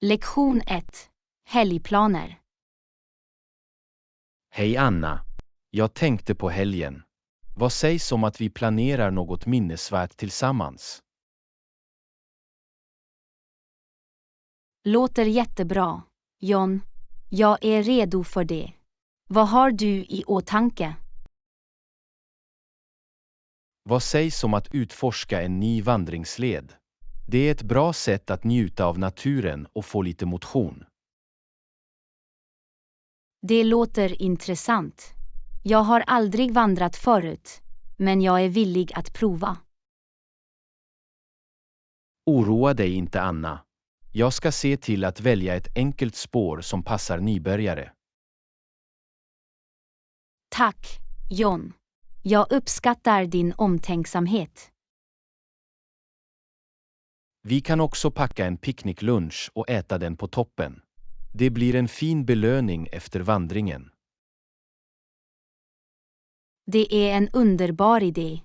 Lektion 1. Helgplaner. Hej Anna. Jag tänkte på helgen. Vad sägs om att vi planerar något minnesvärt tillsammans? Låter jättebra, John. Jag är redo för det. Vad har du i åtanke? Vad sägs om att utforska en ny vandringsled? Det är ett bra sätt att njuta av naturen och få lite motion. Det låter intressant. Jag har aldrig vandrat förut, men jag är villig att prova. Oroa dig inte Anna. Jag ska se till att välja ett enkelt spår som passar nybörjare. Tack, John. Jag uppskattar din omtänksamhet. Vi kan också packa en picknicklunch och äta den på toppen. Det blir en fin belöning efter vandringen. Det är en underbar idé.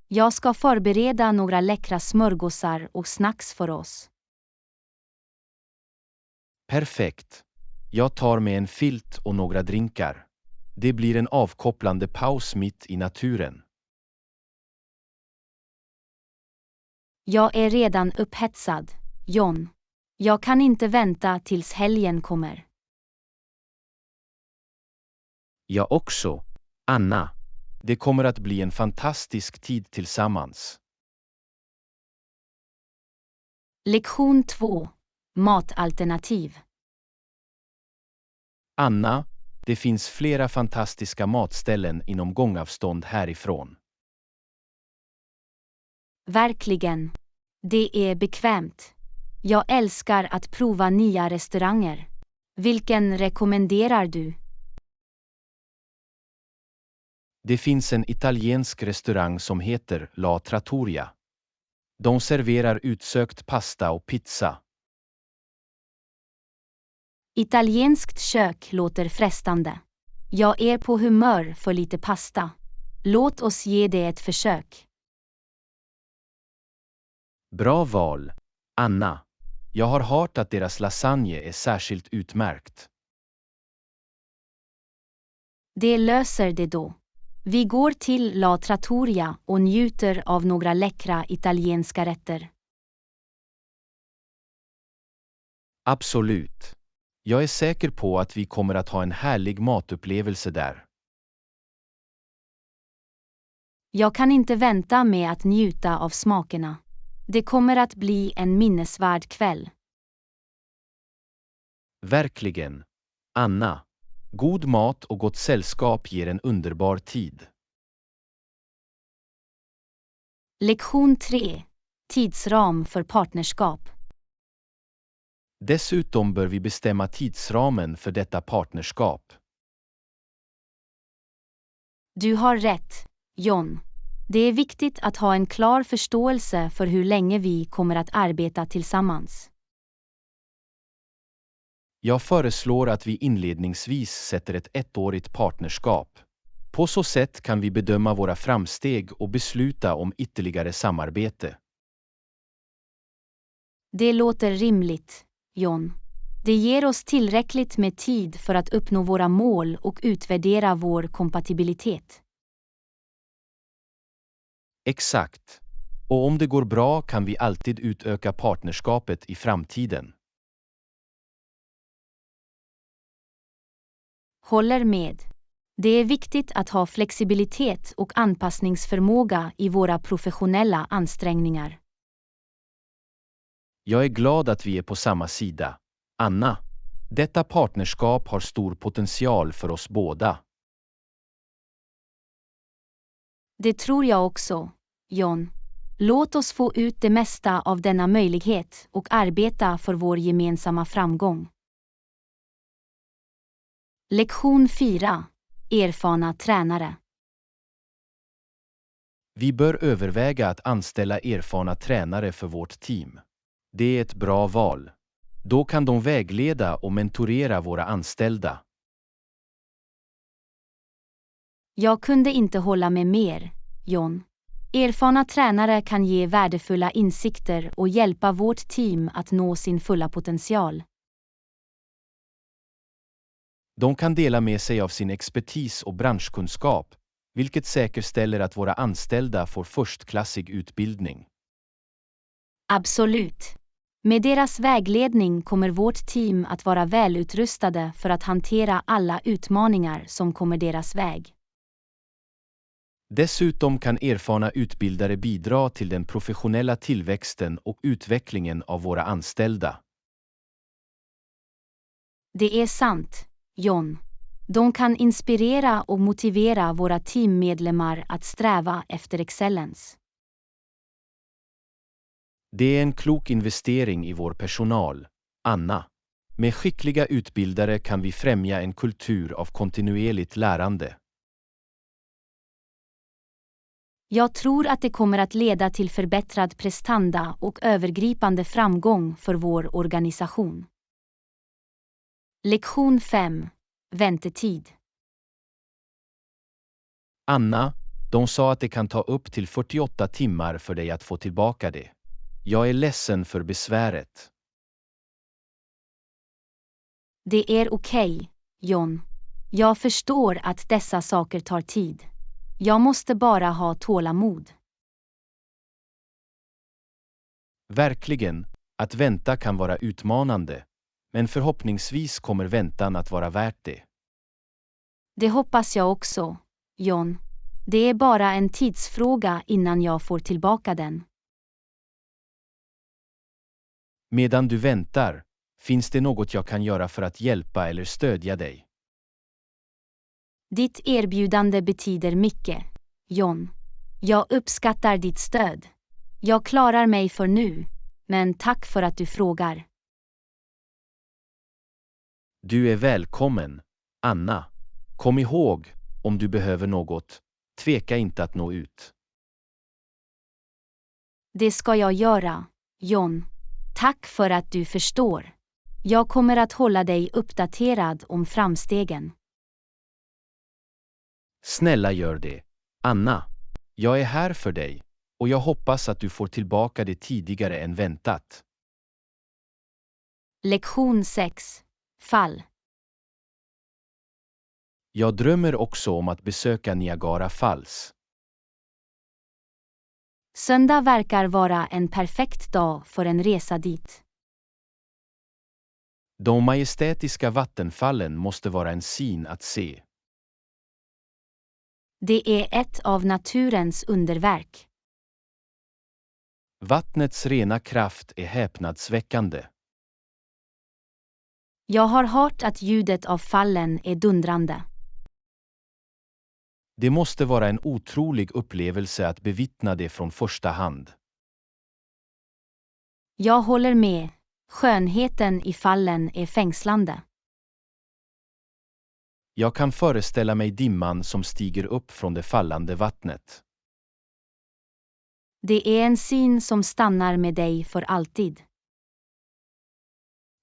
Jag ska förbereda några läckra smörgåsar och snacks för oss. Perfekt. Jag tar med en filt och några drinkar. Det blir en avkopplande paus mitt i naturen. Jag är redan upphetsad, John. Jag kan inte vänta tills helgen kommer. Jag också, Anna. Det kommer att bli en fantastisk tid tillsammans. Lektion 2. Matalternativ. Anna, det finns flera fantastiska matställen inom gångavstånd härifrån. Verkligen. Det är bekvämt. Jag älskar att prova nya restauranger. Vilken rekommenderar du? Det finns en italiensk restaurang som heter La Trattoria. De serverar utsökt pasta och pizza. Italienskt kök låter frestande. Jag är på humör för lite pasta. Låt oss ge det ett försök. Bra val, Anna. Jag har hört att deras lasagne är särskilt utmärkt. Det löser det då. Vi går till La Trattoria och njuter av några läckra italienska rätter. Absolut. Jag är säker på att vi kommer att ha en härlig matupplevelse där. Jag kan inte vänta med att njuta av smakerna. Det kommer att bli en minnesvärd kväll. Verkligen. Anna. God mat och gott sällskap ger en underbar tid. Lektion 3. Tidsram för partnerskap. Dessutom bör vi bestämma tidsramen för detta partnerskap. Du har rätt, John. Det är viktigt att ha en klar förståelse för hur länge vi kommer att arbeta tillsammans. Jag föreslår att vi inledningsvis sätter ett ettårigt partnerskap. På så sätt kan vi bedöma våra framsteg och besluta om ytterligare samarbete. Det låter rimligt, John. Det ger oss tillräckligt med tid för att uppnå våra mål och utvärdera vår kompatibilitet. Exakt. Och om det går bra kan vi alltid utöka partnerskapet i framtiden. Håller med. Det är viktigt att ha flexibilitet och anpassningsförmåga i våra professionella ansträngningar. Jag är glad att vi är på samma sida. Anna, detta partnerskap har stor potential för oss båda. Det tror jag också, John. Låt oss få ut det mesta av denna möjlighet och arbeta för vår gemensamma framgång. Lektion 4. Erfarna tränare. Vi bör överväga att anställa erfarna tränare för vårt team. Det är ett bra val. Då kan de vägleda och mentorera våra anställda. Jag kunde inte hålla med mer, John. Erfarna tränare kan ge värdefulla insikter och hjälpa vårt team att nå sin fulla potential. De kan dela med sig av sin expertis och branschkunskap, vilket säkerställer att våra anställda får förstklassig utbildning. Absolut. Med deras vägledning kommer vårt team att vara välutrustade för att hantera alla utmaningar som kommer deras väg. Dessutom kan erfarna utbildare bidra till den professionella tillväxten och utvecklingen av våra anställda. Det är sant, John. De kan inspirera och motivera våra teammedlemmar att sträva efter excellens. Det är en klok investering i vår personal, Anna. Med skickliga utbildare kan vi främja en kultur av kontinuerligt lärande. Jag tror att det kommer att leda till förbättrad prestanda och övergripande framgång för vår organisation. Lektion 5. Väntetid. Anna, de sa att det kan ta upp till 48 timmar för dig att få tillbaka det. Jag är ledsen för besväret. Det är okej, John. Jag förstår att dessa saker tar tid. Jag måste bara ha tålamod. Verkligen, att vänta kan vara utmanande, men förhoppningsvis kommer väntan att vara värt det. Det hoppas jag också, John. Det är bara en tidsfråga innan jag får tillbaka den. Medan du väntar, finns det något jag kan göra för att hjälpa eller stödja dig? Ditt erbjudande betyder mycket, John. Jag uppskattar ditt stöd. Jag klarar mig för nu, men tack för att du frågar. Du är välkommen, Anna. Kom ihåg, om du behöver något, tveka inte att nå ut. Det ska jag göra, John. Tack för att du förstår. Jag kommer att hålla dig uppdaterad om framstegen. Snälla gör det, Anna. Jag är här för dig, och jag hoppas att du får tillbaka det tidigare än väntat. Lektion 6. Fall. Jag drömmer också om att besöka Niagara Falls. Söndag verkar vara en perfekt dag för en resa dit. De majestätiska vattenfallen måste vara en syn att se. Det är ett av naturens underverk. Vattnets rena kraft är häpnadsväckande. Jag har hört att ljudet av fallen är dundrande. Det måste vara en otrolig upplevelse att bevittna det från första hand. Jag håller med. Skönheten i fallen är fängslande. Jag kan föreställa mig dimman som stiger upp från det fallande vattnet. Det är en syn som stannar med dig för alltid.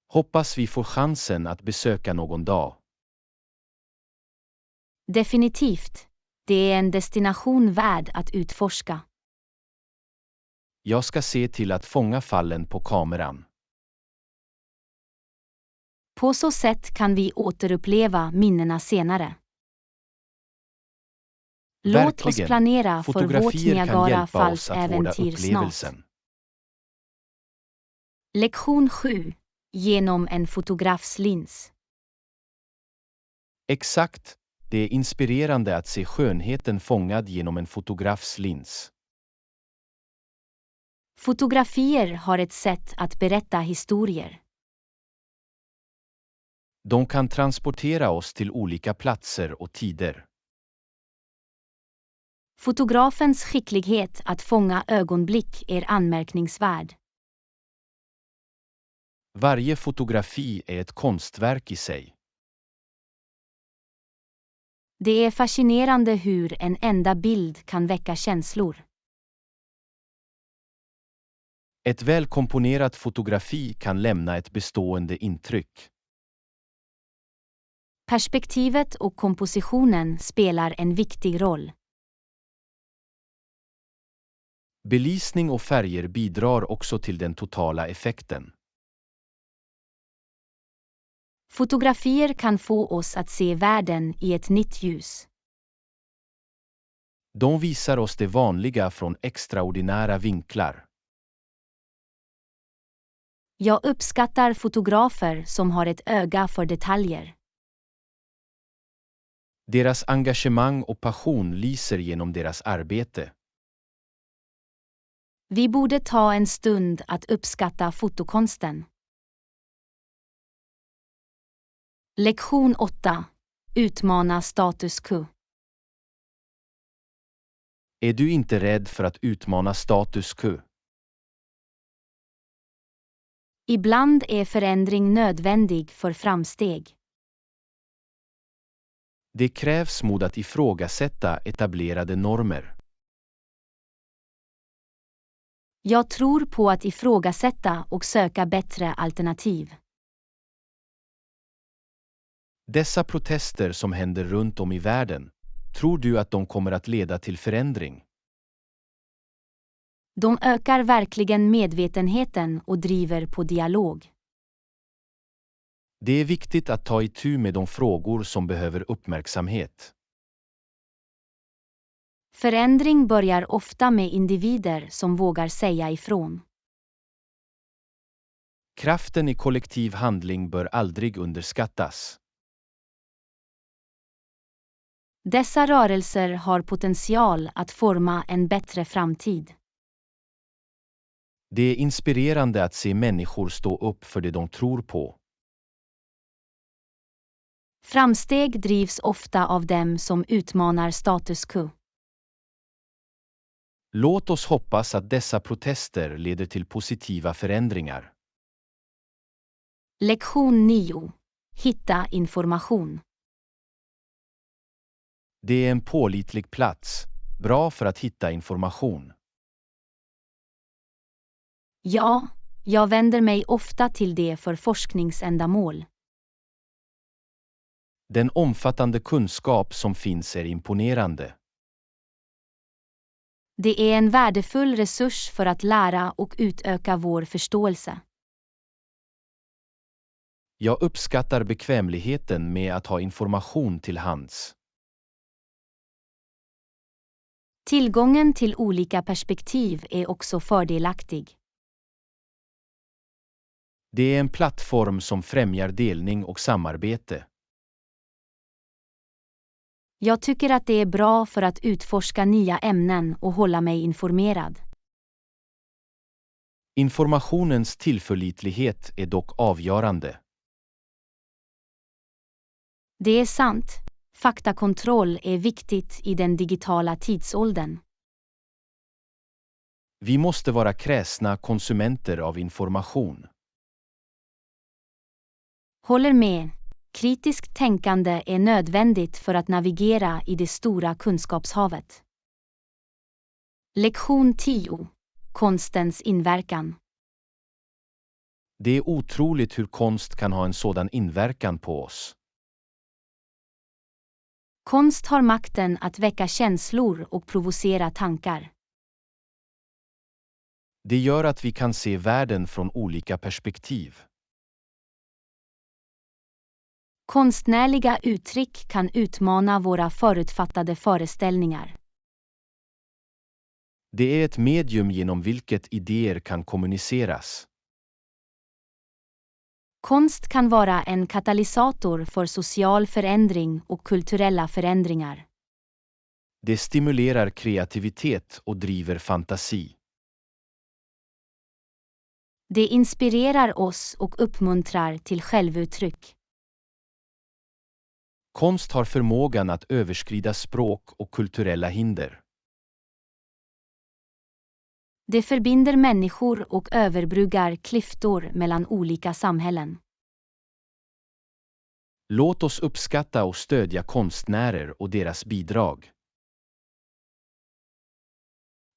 Hoppas vi får chansen att besöka någon dag. Definitivt. Det är en destination värd att utforska. Jag ska se till att fånga fallen på kameran. På så sätt kan vi återuppleva minnena senare. Låt oss Verkligen. planera för vårt Fotografier kan Niagara hjälpa oss att vårda Falls-äventyr snart. upplevelsen. Lektion 7. Genom en fotografs lins. Exakt, det är inspirerande att se skönheten fångad genom en fotografs lins. Fotografier har ett sätt att berätta historier. De kan transportera oss till olika platser och tider. Fotografens skicklighet att fånga ögonblick är anmärkningsvärd. Varje fotografi är ett konstverk i sig. Det är fascinerande hur en enda bild kan väcka känslor. Ett välkomponerat fotografi kan lämna ett bestående intryck. Perspektivet och kompositionen spelar en viktig roll. Belysning och färger bidrar också till den totala effekten. Fotografier kan få oss att se världen i ett nytt ljus. De visar oss det vanliga från extraordinära vinklar. Jag uppskattar fotografer som har ett öga för detaljer. Deras engagemang och passion lyser genom deras arbete. Vi borde ta en stund att uppskatta fotokonsten. Lektion 8. Utmana status quo. Är du inte rädd för att utmana status quo? Ibland är förändring nödvändig för framsteg. Det krävs mod att ifrågasätta etablerade normer. Jag tror på att ifrågasätta och söka bättre alternativ. Dessa protester som händer runt om i världen, tror du att de kommer att leda till förändring? De ökar verkligen medvetenheten och driver på dialog. Det är viktigt att ta itu med de frågor som behöver uppmärksamhet. Förändring börjar ofta med individer som vågar säga ifrån. Kraften i kollektiv handling bör aldrig underskattas. Dessa rörelser har potential att forma en bättre framtid. Det är inspirerande att se människor stå upp för det de tror på. Framsteg drivs ofta av dem som utmanar status quo. Låt oss hoppas att dessa protester leder till positiva förändringar. Lektion 9. Hitta information. Det är en pålitlig plats, bra för att hitta information. Ja, jag vänder mig ofta till det för forskningsändamål. Den omfattande kunskap som finns är imponerande. Det är en värdefull resurs för att lära och utöka vår förståelse. Jag uppskattar bekvämligheten med att ha information till hands. Tillgången till olika perspektiv är också fördelaktig. Det är en plattform som främjar delning och samarbete. Jag tycker att det är bra för att utforska nya ämnen och hålla mig informerad. Informationens tillförlitlighet är dock avgörande. Det är sant, faktakontroll är viktigt i den digitala tidsåldern. Vi måste vara kräsna konsumenter av information. Håller med. Kritiskt tänkande är nödvändigt för att navigera i det stora kunskapshavet. Lektion 10. Konstens inverkan. Det är otroligt hur konst kan ha en sådan inverkan på oss. Konst har makten att väcka känslor och provocera tankar. Det gör att vi kan se världen från olika perspektiv. Konstnärliga uttryck kan utmana våra förutfattade föreställningar. Det är ett medium genom vilket idéer kan kommuniceras. Konst kan vara en katalysator för social förändring och kulturella förändringar. Det stimulerar kreativitet och driver fantasi. Det inspirerar oss och uppmuntrar till självuttryck. Konst har förmågan att överskrida språk och kulturella hinder. Det förbinder människor och överbryggar klyftor mellan olika samhällen. Låt oss uppskatta och stödja konstnärer och deras bidrag.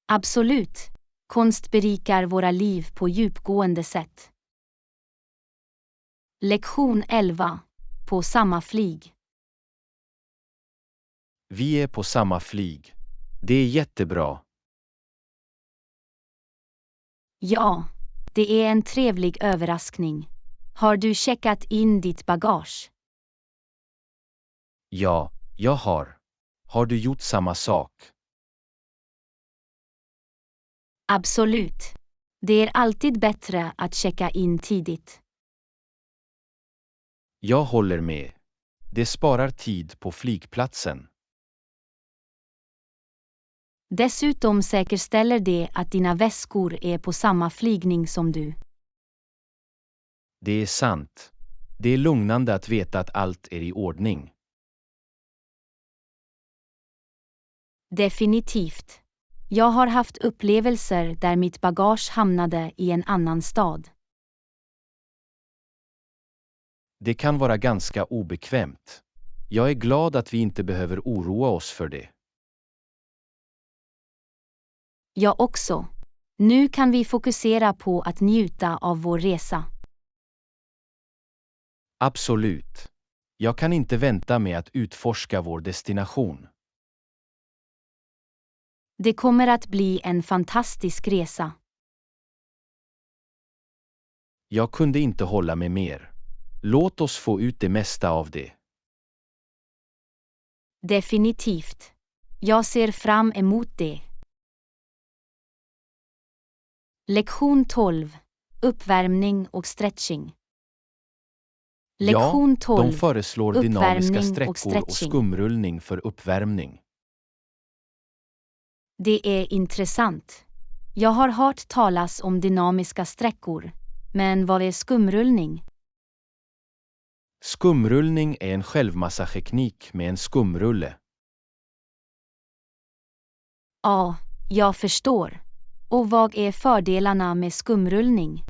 Absolut. Konst berikar våra liv på djupgående sätt. Lektion 11. På samma flyg. Vi är på samma flyg. Det är jättebra. Ja, det är en trevlig överraskning. Har du checkat in ditt bagage? Ja, jag har. Har du gjort samma sak? Absolut. Det är alltid bättre att checka in tidigt. Jag håller med. Det sparar tid på flygplatsen. Dessutom säkerställer det att dina väskor är på samma flygning som du. Det är sant. Det är lugnande att veta att allt är i ordning. Definitivt. Jag har haft upplevelser där mitt bagage hamnade i en annan stad. Det kan vara ganska obekvämt. Jag är glad att vi inte behöver oroa oss för det. Jag också. Nu kan vi fokusera på att njuta av vår resa. Absolut. Jag kan inte vänta med att utforska vår destination. Det kommer att bli en fantastisk resa. Jag kunde inte hålla med mer. Låt oss få ut det mesta av det. Definitivt. Jag ser fram emot det. Lektion 12. Uppvärmning och stretching. Lektion 12. De föreslår dynamiska Uppvärmning och sträckor och stretching. skumrullning för uppvärmning. Det är intressant. Jag har hört talas om dynamiska sträckor, men vad är skumrullning? Skumrullning är en självmassageteknik med en skumrulle. Ja, jag förstår. Och vad är fördelarna med skumrullning?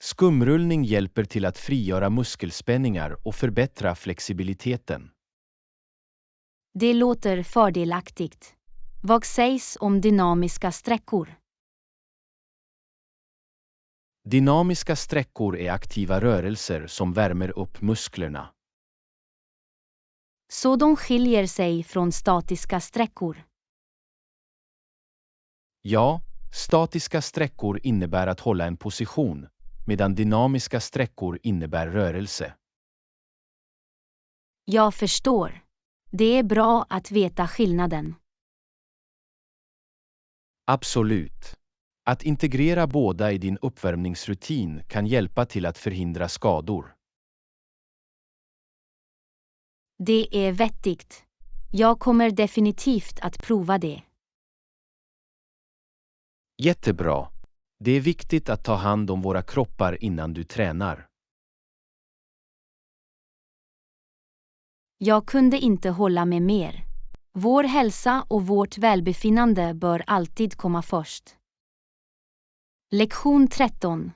Skumrullning hjälper till att frigöra muskelspänningar och förbättra flexibiliteten. Det låter fördelaktigt. Vad sägs om dynamiska sträckor? Dynamiska sträckor är aktiva rörelser som värmer upp musklerna. Så de skiljer sig från statiska sträckor. Ja, statiska sträckor innebär att hålla en position, medan dynamiska sträckor innebär rörelse. Jag förstår. Det är bra att veta skillnaden. Absolut. Att integrera båda i din uppvärmningsrutin kan hjälpa till att förhindra skador. Det är vettigt. Jag kommer definitivt att prova det. Jättebra. Det är viktigt att ta hand om våra kroppar innan du tränar. Jag kunde inte hålla med mer. Vår hälsa och vårt välbefinnande bör alltid komma först. Lektion 13.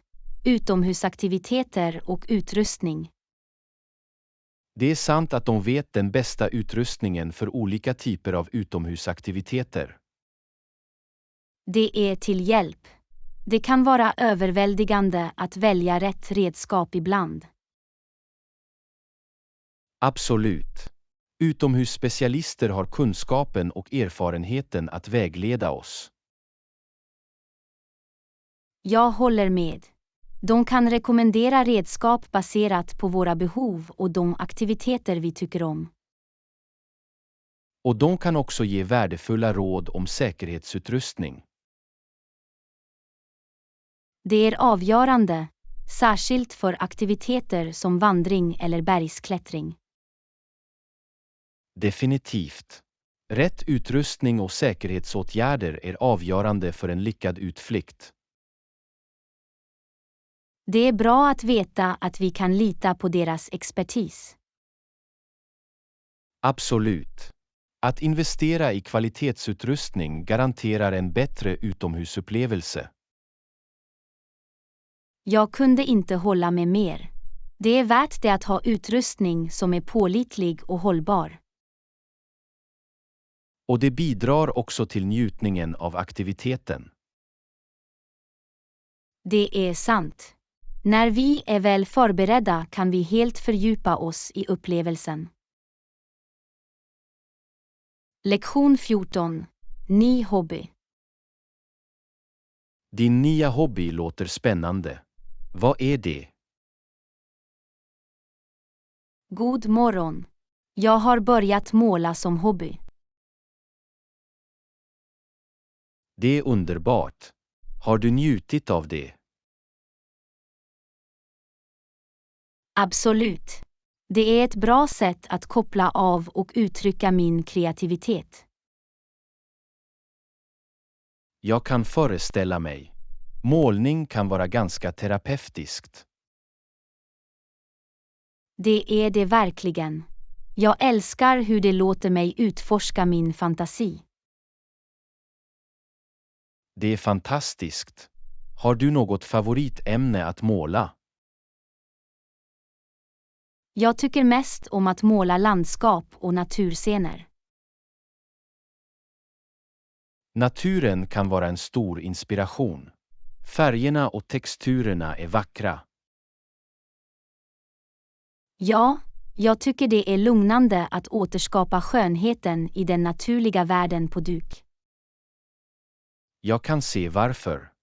Utomhusaktiviteter och utrustning. Det är sant att de vet den bästa utrustningen för olika typer av utomhusaktiviteter. Det är till hjälp. Det kan vara överväldigande att välja rätt redskap ibland. Absolut. Utomhusspecialister har kunskapen och erfarenheten att vägleda oss. Jag håller med. De kan rekommendera redskap baserat på våra behov och de aktiviteter vi tycker om. Och de kan också ge värdefulla råd om säkerhetsutrustning. Det är avgörande, särskilt för aktiviteter som vandring eller bergsklättring. Definitivt. Rätt utrustning och säkerhetsåtgärder är avgörande för en lyckad utflykt. Det är bra att veta att vi kan lita på deras expertis. Absolut. Att investera i kvalitetsutrustning garanterar en bättre utomhusupplevelse. Jag kunde inte hålla med mer. Det är värt det att ha utrustning som är pålitlig och hållbar. Och det bidrar också till njutningen av aktiviteten. Det är sant. När vi är väl förberedda kan vi helt fördjupa oss i upplevelsen. Lektion 14. Ny hobby. Din nya hobby låter spännande. Vad är det? God morgon. Jag har börjat måla som hobby. Det är underbart. Har du njutit av det? Absolut. Det är ett bra sätt att koppla av och uttrycka min kreativitet. Jag kan föreställa mig. Målning kan vara ganska terapeutiskt. Det är det verkligen. Jag älskar hur det låter mig utforska min fantasi. Det är fantastiskt. Har du något favoritämne att måla? Jag tycker mest om att måla landskap och naturscener. Naturen kan vara en stor inspiration. Färgerna och texturerna är vackra. Ja, jag tycker det är lugnande att återskapa skönheten i den naturliga världen på duk. Jag kan se varför.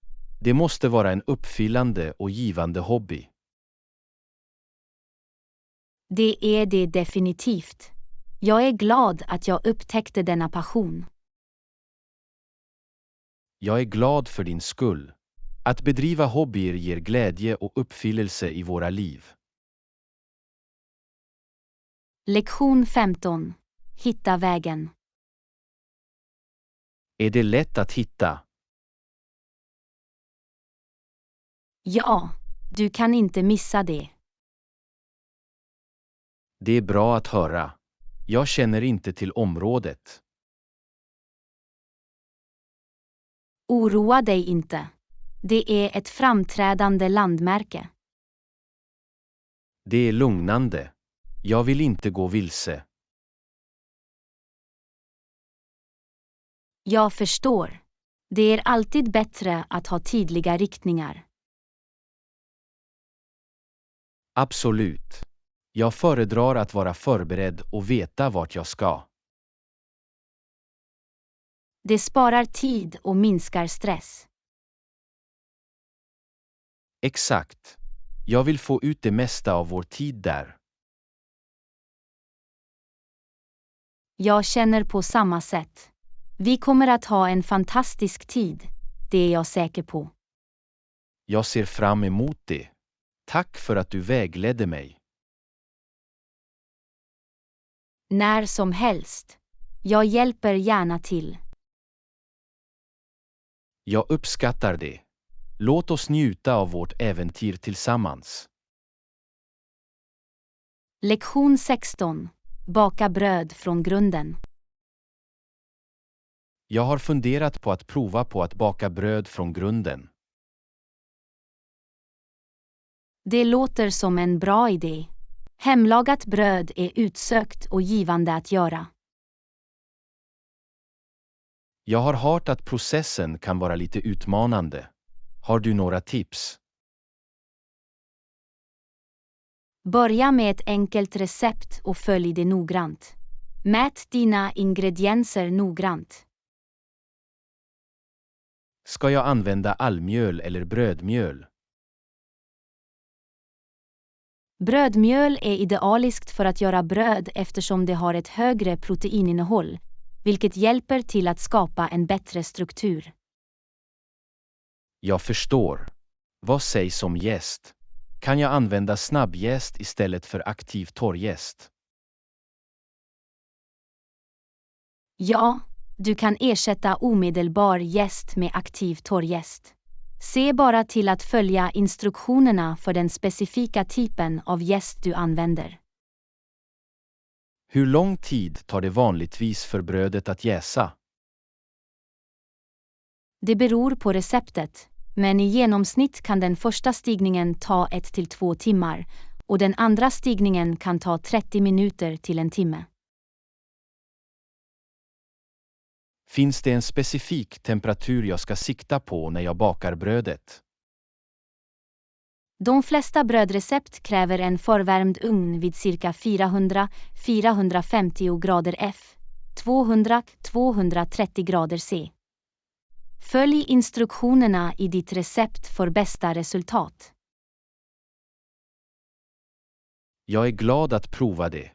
Det måste vara en uppfyllande och givande hobby. Det är det definitivt. Jag är glad att jag upptäckte denna passion. Jag är glad för din skull. Att bedriva hobbyer ger glädje och uppfyllelse i våra liv. Lektion 15. Hitta vägen. Är det lätt att hitta? Ja, du kan inte missa det. Det är bra att höra. Jag känner inte till området. Oroa dig inte. Det är ett framträdande landmärke. Det är lugnande. Jag vill inte gå vilse. Jag förstår. Det är alltid bättre att ha tydliga riktningar. Absolut. Jag föredrar att vara förberedd och veta vart jag ska. Det sparar tid och minskar stress. Exakt. Jag vill få ut det mesta av vår tid där. Jag känner på samma sätt. Vi kommer att ha en fantastisk tid, det är jag säker på. Jag ser fram emot det. Tack för att du vägledde mig. När som helst. Jag hjälper gärna till. Jag uppskattar det. Låt oss njuta av vårt äventyr tillsammans. Lektion 16. Baka bröd från grunden. Jag har funderat på att prova på att baka bröd från grunden. Det låter som en bra idé. Hemlagat bröd är utsökt och givande att göra. Jag har hört att processen kan vara lite utmanande. Har du några tips? Börja med ett enkelt recept och följ det noggrant. Mät dina ingredienser noggrant. Ska jag använda allmjöl eller brödmjöl? Brödmjöl är idealiskt för att göra bröd eftersom det har ett högre proteininnehåll, vilket hjälper till att skapa en bättre struktur. Jag förstår. Vad sägs om jäst? Kan jag använda snabbjäst istället för aktiv torrjäst? Ja, du kan ersätta omedelbar jäst med aktiv torrjäst. Se bara till att följa instruktionerna för den specifika typen av jäst du använder. Hur lång tid tar det vanligtvis för brödet att jäsa? Det beror på receptet, men i genomsnitt kan den första stigningen ta 1 till 2 timmar och den andra stigningen kan ta 30 minuter till en timme. Finns det en specifik temperatur jag ska sikta på när jag bakar brödet? De flesta brödrecept kräver en förvärmd ugn vid cirka 400-450 grader F, 200-230 grader C. Följ instruktionerna i ditt recept för bästa resultat. Jag är glad att prova det.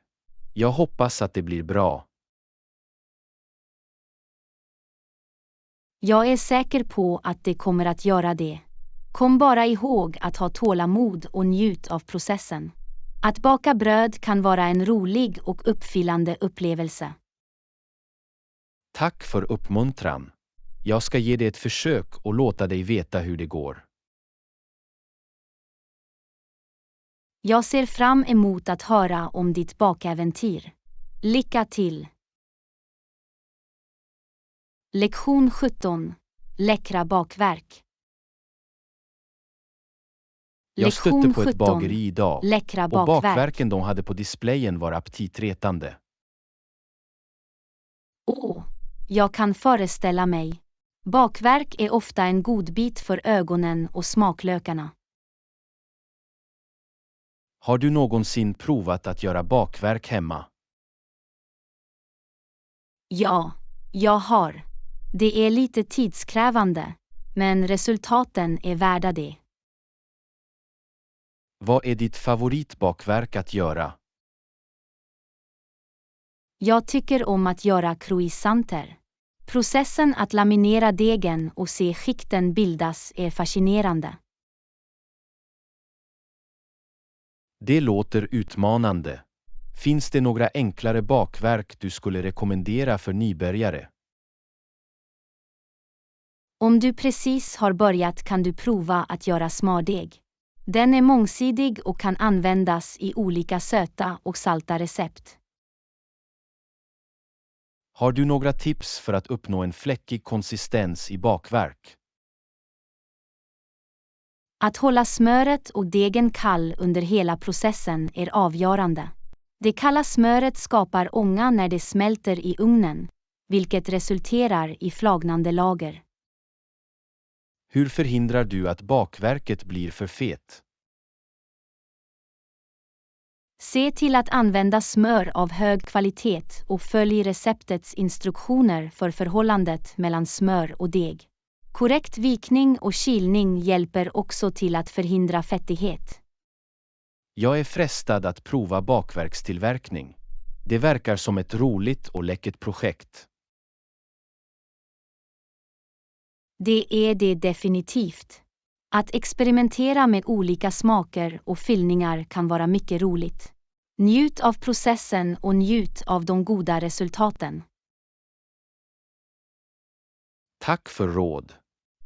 Jag hoppas att det blir bra. Jag är säker på att det kommer att göra det. Kom bara ihåg att ha tålamod och njut av processen. Att baka bröd kan vara en rolig och uppfyllande upplevelse. Tack för uppmuntran. Jag ska ge det ett försök och låta dig veta hur det går. Jag ser fram emot att höra om ditt bakäventyr. Lycka till! Lektion 17. Läckra bakverk. Jag stötte Lektion på ett 17. bageri idag Läckra och bakverk. bakverken de hade på displayen var aptitretande. Jag kan föreställa mig. Bakverk är ofta en godbit för ögonen och smaklökarna. Har du någonsin provat att göra bakverk hemma? Ja, jag har. Det är lite tidskrävande, men resultaten är värda det. Vad är ditt favoritbakverk att göra? Jag tycker om att göra croissanter. Processen att laminera degen och se skikten bildas är fascinerande. Det låter utmanande. Finns det några enklare bakverk du skulle rekommendera för nybörjare? Om du precis har börjat kan du prova att göra smördeg. Den är mångsidig och kan användas i olika söta och salta recept. Har du några tips för att uppnå en fläckig konsistens i bakverk? Att hålla smöret och degen kall under hela processen är avgörande. Det kalla smöret skapar ånga när det smälter i ugnen, vilket resulterar i flagnande lager. Hur förhindrar du att bakverket blir för fet? Se till att använda smör av hög kvalitet och följ receptets instruktioner för förhållandet mellan smör och deg. Korrekt vikning och kylning hjälper också till att förhindra fettighet. Jag är frestad att prova bakverkstillverkning. Det verkar som ett roligt och läckert projekt. Det är det definitivt. Att experimentera med olika smaker och fyllningar kan vara mycket roligt. Njut av processen och njut av de goda resultaten. Tack för råd.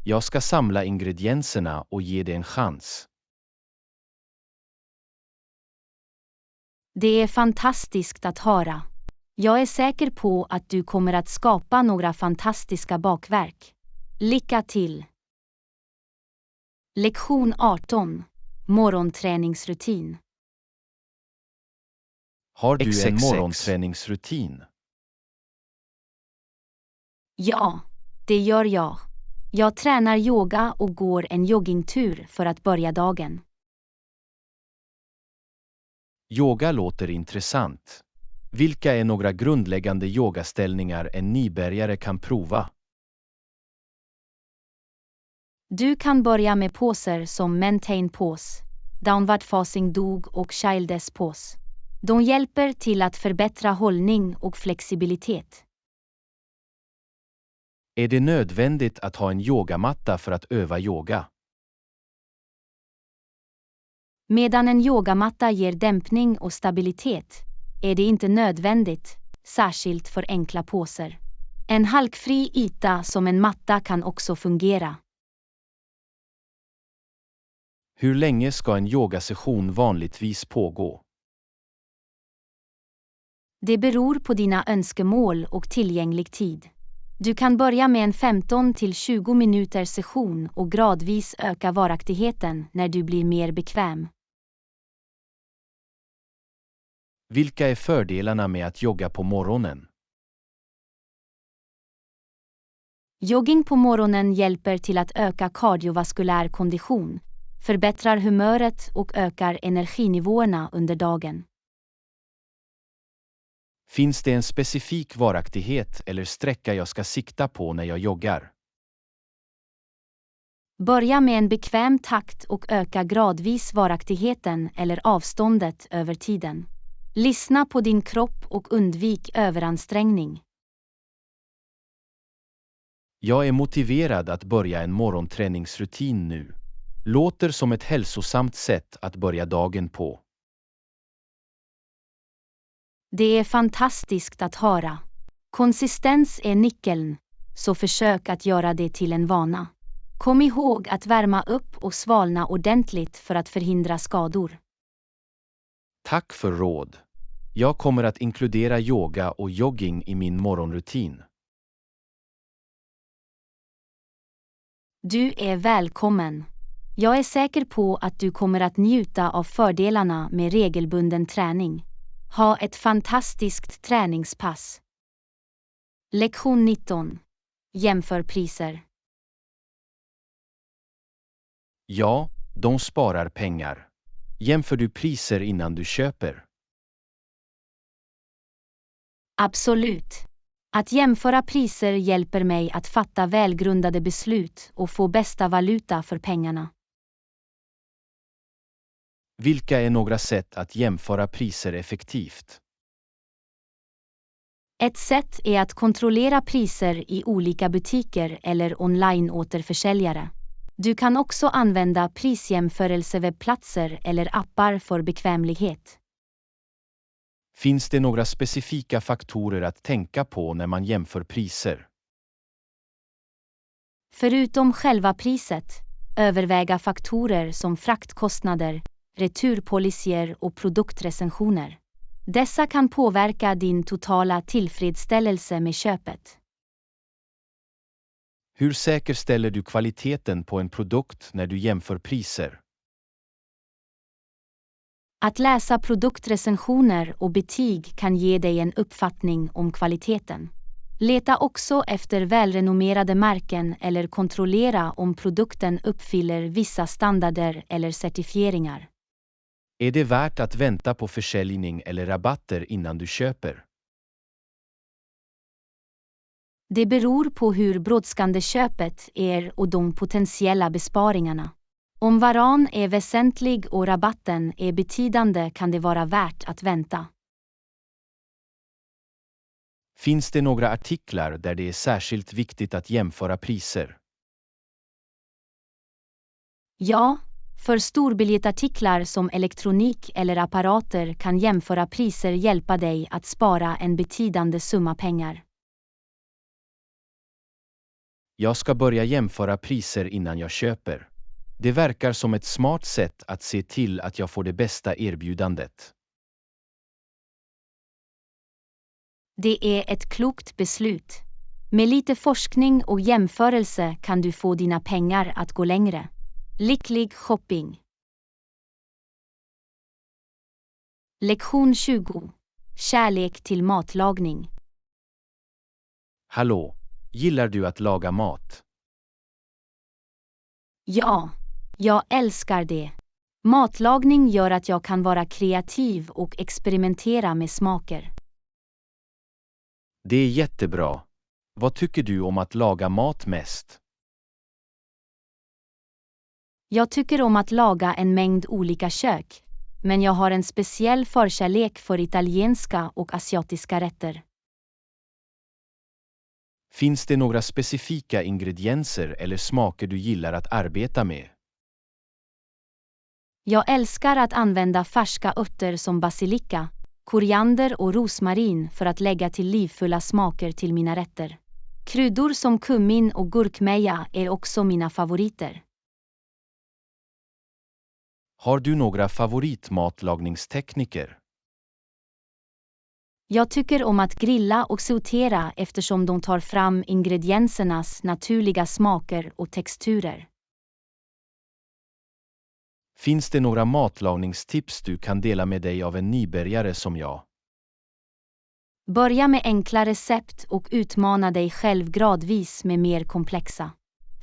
Jag ska samla ingredienserna och ge det en chans. Det är fantastiskt att höra. Jag är säker på att du kommer att skapa några fantastiska bakverk. Lycka till! Lektion 18. Morgonträningsrutin. Har du en morgonträningsrutin? Ja, det gör jag. Jag tränar yoga och går en joggingtur för att börja dagen. Yoga låter intressant. Vilka är några grundläggande yogaställningar en nybörjare kan prova? Du kan börja med poser som Maintain Pose, Downward Facing Dog och Child's Pose. De hjälper till att förbättra hållning och flexibilitet. Är det nödvändigt att ha en yogamatta för att öva yoga? Medan en yogamatta ger dämpning och stabilitet, är det inte nödvändigt, särskilt för enkla poser. En halkfri yta som en matta kan också fungera. Hur länge ska en yogasession vanligtvis pågå? Det beror på dina önskemål och tillgänglig tid. Du kan börja med en 15 till 20 minuters session och gradvis öka varaktigheten när du blir mer bekväm. Vilka är fördelarna med att jogga på morgonen? Jogging på morgonen hjälper till att öka kardiovaskulär kondition, förbättrar humöret och ökar energinivåerna under dagen. Finns det en specifik varaktighet eller sträcka jag ska sikta på när jag joggar? Börja med en bekväm takt och öka gradvis varaktigheten eller avståndet över tiden. Lyssna på din kropp och undvik överansträngning. Jag är motiverad att börja en morgonträningsrutin nu. Låter som ett hälsosamt sätt att börja dagen på. Det är fantastiskt att höra. Konsistens är nyckeln, så försök att göra det till en vana. Kom ihåg att värma upp och svalna ordentligt för att förhindra skador. Tack för råd. Jag kommer att inkludera yoga och jogging i min morgonrutin. Du är välkommen. Jag är säker på att du kommer att njuta av fördelarna med regelbunden träning. Ha ett fantastiskt träningspass. Lektion 19. Jämför priser. Ja, de sparar pengar. Jämför du priser innan du köper? Absolut. Att jämföra priser hjälper mig att fatta välgrundade beslut och få bästa valuta för pengarna. Vilka är några sätt att jämföra priser effektivt? Ett sätt är att kontrollera priser i olika butiker eller online-återförsäljare. Du kan också använda prisjämförelsewebbplatser eller appar för bekvämlighet. Finns det några specifika faktorer att tänka på när man jämför priser? Förutom själva priset, överväga faktorer som fraktkostnader, returpolicyer och produktrecensioner. Dessa kan påverka din totala tillfredsställelse med köpet. Hur säkerställer du kvaliteten på en produkt när du jämför priser? Att läsa produktrecensioner och betyg kan ge dig en uppfattning om kvaliteten. Leta också efter välrenommerade märken eller kontrollera om produkten uppfyller vissa standarder eller certifieringar. Är det värt att vänta på försäljning eller rabatter innan du köper? Det beror på hur brådskande köpet är och de potentiella besparingarna. Om varan är väsentlig och rabatten är betydande kan det vara värt att vänta. Finns det några artiklar där det är särskilt viktigt att jämföra priser? Ja, för storbiljettartiklar som elektronik eller apparater kan jämföra priser hjälpa dig att spara en betydande summa pengar. Jag ska börja jämföra priser innan jag köper. Det verkar som ett smart sätt att se till att jag får det bästa erbjudandet. Det är ett klokt beslut. Med lite forskning och jämförelse kan du få dina pengar att gå längre. Lycklig shopping. Lektion 20. Kärlek till matlagning. Hallå, gillar du att laga mat? Ja, jag älskar det. Matlagning gör att jag kan vara kreativ och experimentera med smaker. Det är jättebra. Vad tycker du om att laga mat mest? Jag tycker om att laga en mängd olika kök, men jag har en speciell förkärlek för italienska och asiatiska rätter. Finns det några specifika ingredienser eller smaker du gillar att arbeta med? Jag älskar att använda färska örter som basilika, koriander och rosmarin för att lägga till livfulla smaker till mina rätter. Kryddor som kummin och gurkmeja är också mina favoriter. Har du några favoritmatlagningstekniker? Jag tycker om att grilla och sautera eftersom de tar fram ingrediensernas naturliga smaker och texturer. Finns det några matlagningstips du kan dela med dig av en nybörjare som jag? Börja med enkla recept och utmana dig själv gradvis med mer komplexa.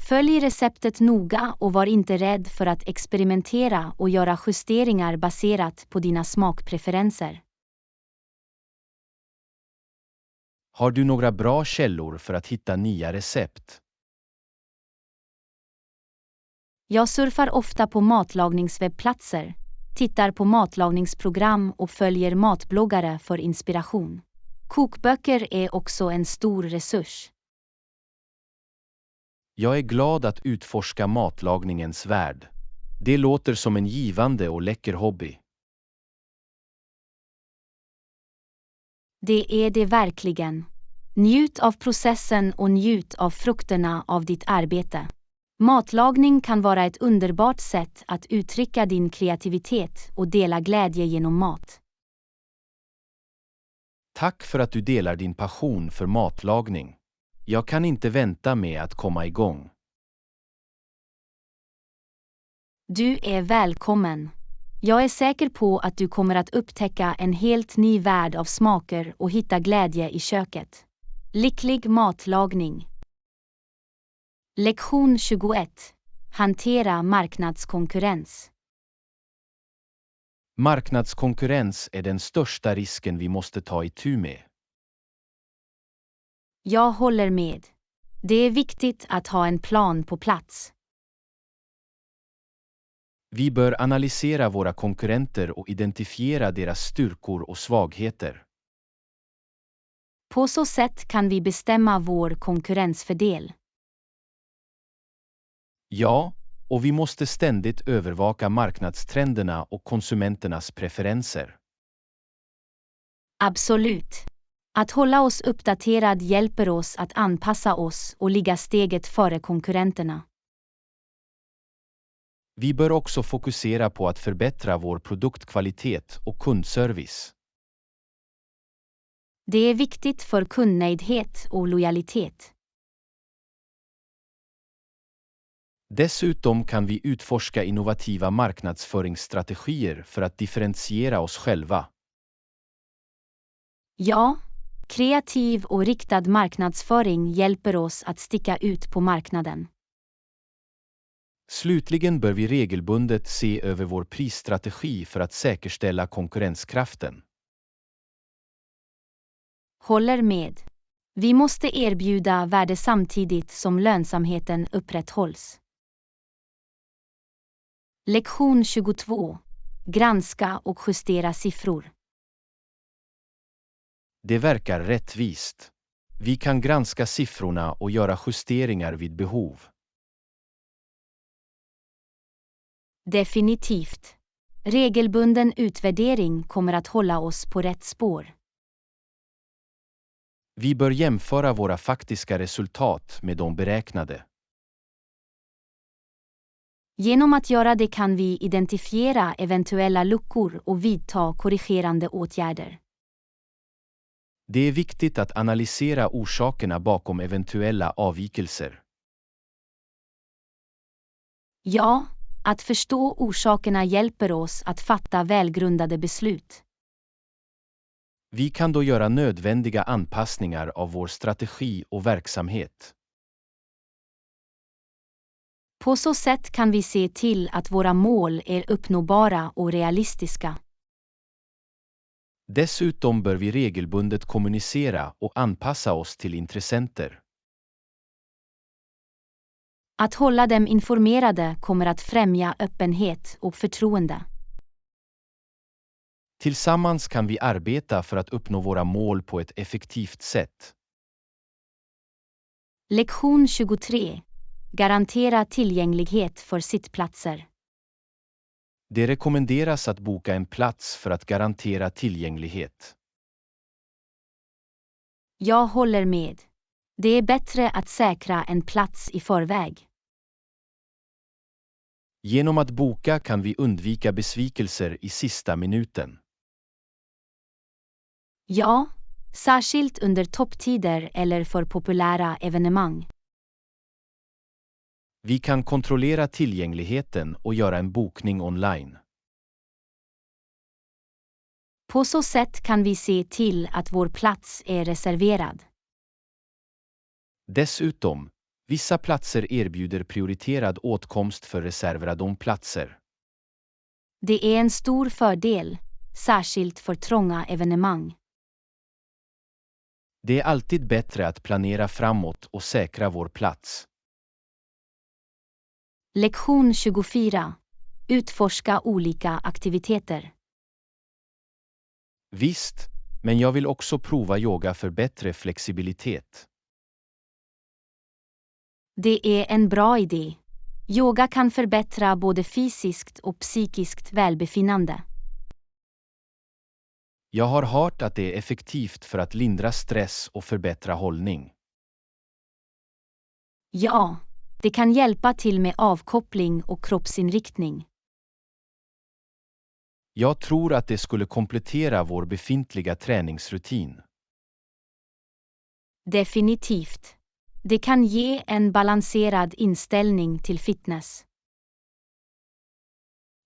Följ receptet noga och var inte rädd för att experimentera och göra justeringar baserat på dina smakpreferenser. Har du några bra källor för att hitta nya recept? Jag surfar ofta på matlagningswebbplatser, tittar på matlagningsprogram och följer matbloggare för inspiration. Kokböcker är också en stor resurs. Jag är glad att utforska matlagningens värld. Det låter som en givande och läcker hobby. Det är det verkligen. Njut av processen och njut av frukterna av ditt arbete. Matlagning kan vara ett underbart sätt att uttrycka din kreativitet och dela glädje genom mat. Tack för att du delar din passion för matlagning. Jag kan inte vänta med att komma igång. Du är välkommen. Jag är säker på att du kommer att upptäcka en helt ny värld av smaker och hitta glädje i köket. Lycklig matlagning. Lektion 21. Hantera marknadskonkurrens. Marknadskonkurrens är den största risken vi måste ta itu med. Jag håller med. Det är viktigt att ha en plan på plats. Vi bör analysera våra konkurrenter och identifiera deras styrkor och svagheter. På så sätt kan vi bestämma vår konkurrensfördel. Ja, och vi måste ständigt övervaka marknadstrenderna och konsumenternas preferenser. Absolut. Att hålla oss uppdaterad hjälper oss att anpassa oss och ligga steget före konkurrenterna. Vi bör också fokusera på att förbättra vår produktkvalitet och kundservice. Det är viktigt för kundnöjdhet och lojalitet. Dessutom kan vi utforska innovativa marknadsföringsstrategier för att differentiera oss själva. Ja, kreativ och riktad marknadsföring hjälper oss att sticka ut på marknaden. Slutligen bör vi regelbundet se över vår prisstrategi för att säkerställa konkurrenskraften. Håller med. Vi måste erbjuda värde samtidigt som lönsamheten upprätthålls. Lektion 22. Granska och justera siffror. Det verkar rättvist. Vi kan granska siffrorna och göra justeringar vid behov. Definitivt. Regelbunden utvärdering kommer att hålla oss på rätt spår. Vi bör jämföra våra faktiska resultat med de beräknade. Genom att göra det kan vi identifiera eventuella luckor och vidta korrigerande åtgärder. Det är viktigt att analysera orsakerna bakom eventuella avvikelser. Ja, att förstå orsakerna hjälper oss att fatta välgrundade beslut. Vi kan då göra nödvändiga anpassningar av vår strategi och verksamhet. På så sätt kan vi se till att våra mål är uppnåbara och realistiska. Dessutom bör vi regelbundet kommunicera och anpassa oss till intressenter. Att hålla dem informerade kommer att främja öppenhet och förtroende. Tillsammans kan vi arbeta för att uppnå våra mål på ett effektivt sätt. Lektion 23. Garantera tillgänglighet för sittplatser. Det rekommenderas att boka en plats för att garantera tillgänglighet. Jag håller med. Det är bättre att säkra en plats i förväg. Genom att boka kan vi undvika besvikelser i sista minuten. Ja, särskilt under topptider eller för populära evenemang. Vi kan kontrollera tillgängligheten och göra en bokning online. På så sätt kan vi se till att vår plats är reserverad. Dessutom, vissa platser erbjuder prioriterad åtkomst för reserverade platser. Det är en stor fördel, särskilt för trånga evenemang. Det är alltid bättre att planera framåt och säkra vår plats. Lektion 24. Utforska olika aktiviteter. Visst, men jag vill också prova yoga för bättre flexibilitet. Det är en bra idé. Yoga kan förbättra både fysiskt och psykiskt välbefinnande. Jag har hört att det är effektivt för att lindra stress och förbättra hållning. Ja, det kan hjälpa till med avkoppling och kroppsinriktning. Jag tror att det skulle komplettera vår befintliga träningsrutin. Definitivt. Det kan ge en balanserad inställning till fitness.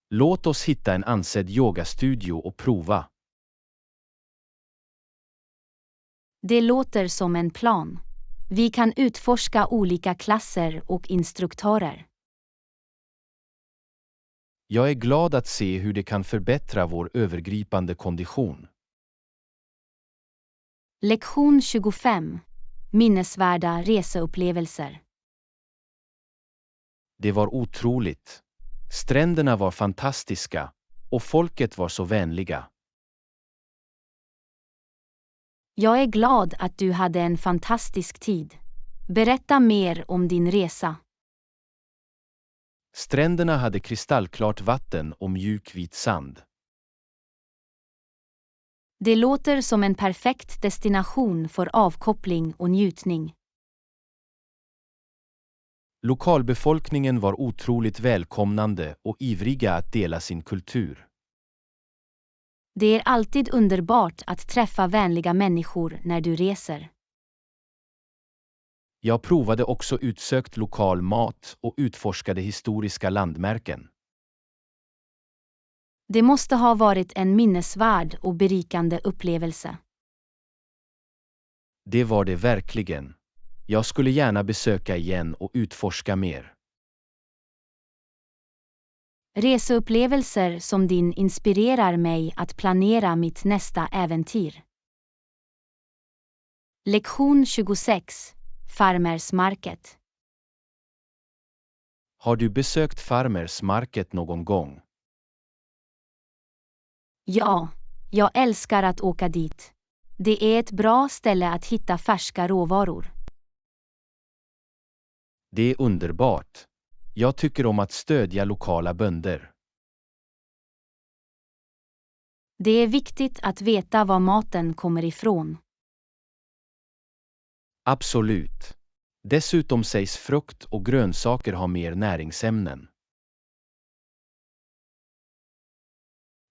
Låt oss hitta en ansedd yogastudio och prova. Det låter som en plan. Vi kan utforska olika klasser och instruktörer. Jag är glad att se hur det kan förbättra vår övergripande kondition. Lektion 25. Minnesvärda reseupplevelser. Det var otroligt. Stränderna var fantastiska och folket var så vänliga. Jag är glad att du hade en fantastisk tid. Berätta mer om din resa. Stränderna hade kristallklart vatten och mjuk vit sand. Det låter som en perfekt destination för avkoppling och njutning. Lokalbefolkningen var otroligt välkomnande och ivriga att dela sin kultur. Det är alltid underbart att träffa vänliga människor när du reser. Jag provade också utsökt lokal mat och utforskade historiska landmärken. Det måste ha varit en minnesvärd och berikande upplevelse. Det var det verkligen. Jag skulle gärna besöka igen och utforska mer. Reseupplevelser som din inspirerar mig att planera mitt nästa äventyr. Lektion 26. Farmers Market. Har du besökt Farmers Market någon gång? Ja, jag älskar att åka dit. Det är ett bra ställe att hitta färska råvaror. Det är underbart. Jag tycker om att stödja lokala bönder. Det är viktigt att veta var maten kommer ifrån. Absolut. Dessutom sägs frukt och grönsaker ha mer näringsämnen.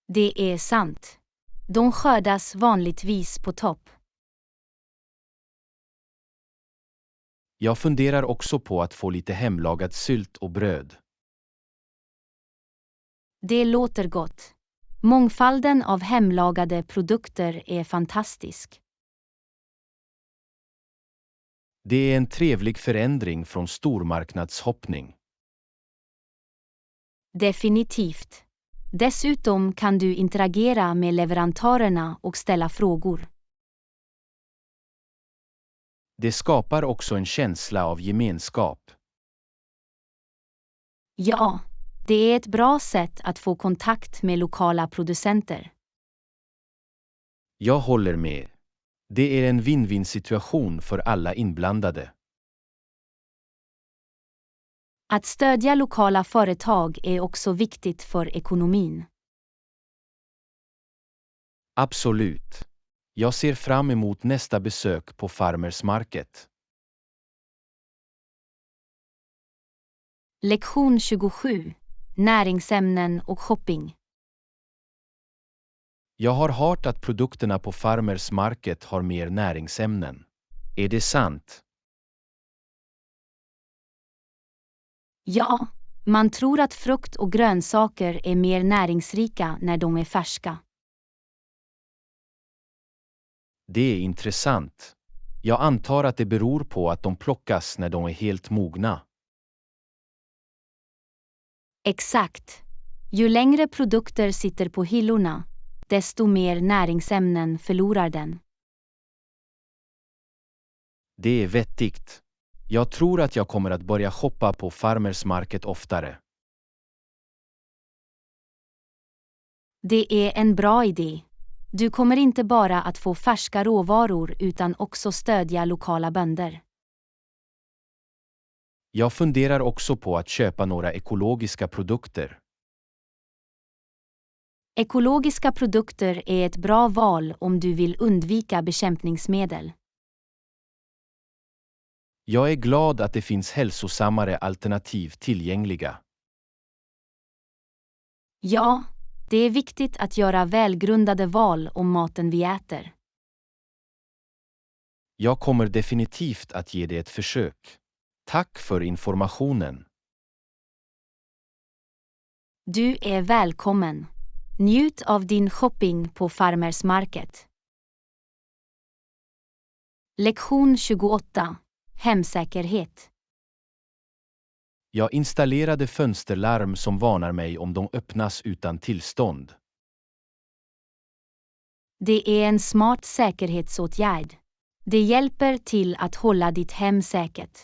Det är sant. De skördas vanligtvis på topp. Jag funderar också på att få lite hemlagad sylt och bröd. Det låter gott. Mångfalden av hemlagade produkter är fantastisk. Det är en trevlig förändring från stormarknadshoppning. Definitivt. Dessutom kan du interagera med leverantörerna och ställa frågor. Det skapar också en känsla av gemenskap. Ja, det är ett bra sätt att få kontakt med lokala producenter. Jag håller med. Det är en win-win-situation för alla inblandade. Att stödja lokala företag är också viktigt för ekonomin. Absolut. Jag ser fram emot nästa besök på Farmers Market. Lektion 27. Näringsämnen och shopping. Jag har hört att produkterna på Farmers Market har mer näringsämnen. Är det sant? Ja, man tror att frukt och grönsaker är mer näringsrika när de är färska. Det är intressant. Jag antar att det beror på att de plockas när de är helt mogna. Exakt. Ju längre produkter sitter på hyllorna, desto mer näringsämnen förlorar den. Det är vettigt. Jag tror att jag kommer att börja shoppa på Farmers Market oftare. Det är en bra idé. Du kommer inte bara att få färska råvaror utan också stödja lokala bönder. Jag funderar också på att köpa några ekologiska produkter. Ekologiska produkter är ett bra val om du vill undvika bekämpningsmedel. Jag är glad att det finns hälsosammare alternativ tillgängliga. Ja, det är viktigt att göra välgrundade val om maten vi äter. Jag kommer definitivt att ge det ett försök. Tack för informationen. Du är välkommen. Njut av din shopping på Farmers Market. Lektion 28. Hemsäkerhet. Jag installerade fönsterlarm som varnar mig om de öppnas utan tillstånd. Det är en smart säkerhetsåtgärd. Det hjälper till att hålla ditt hem säkert.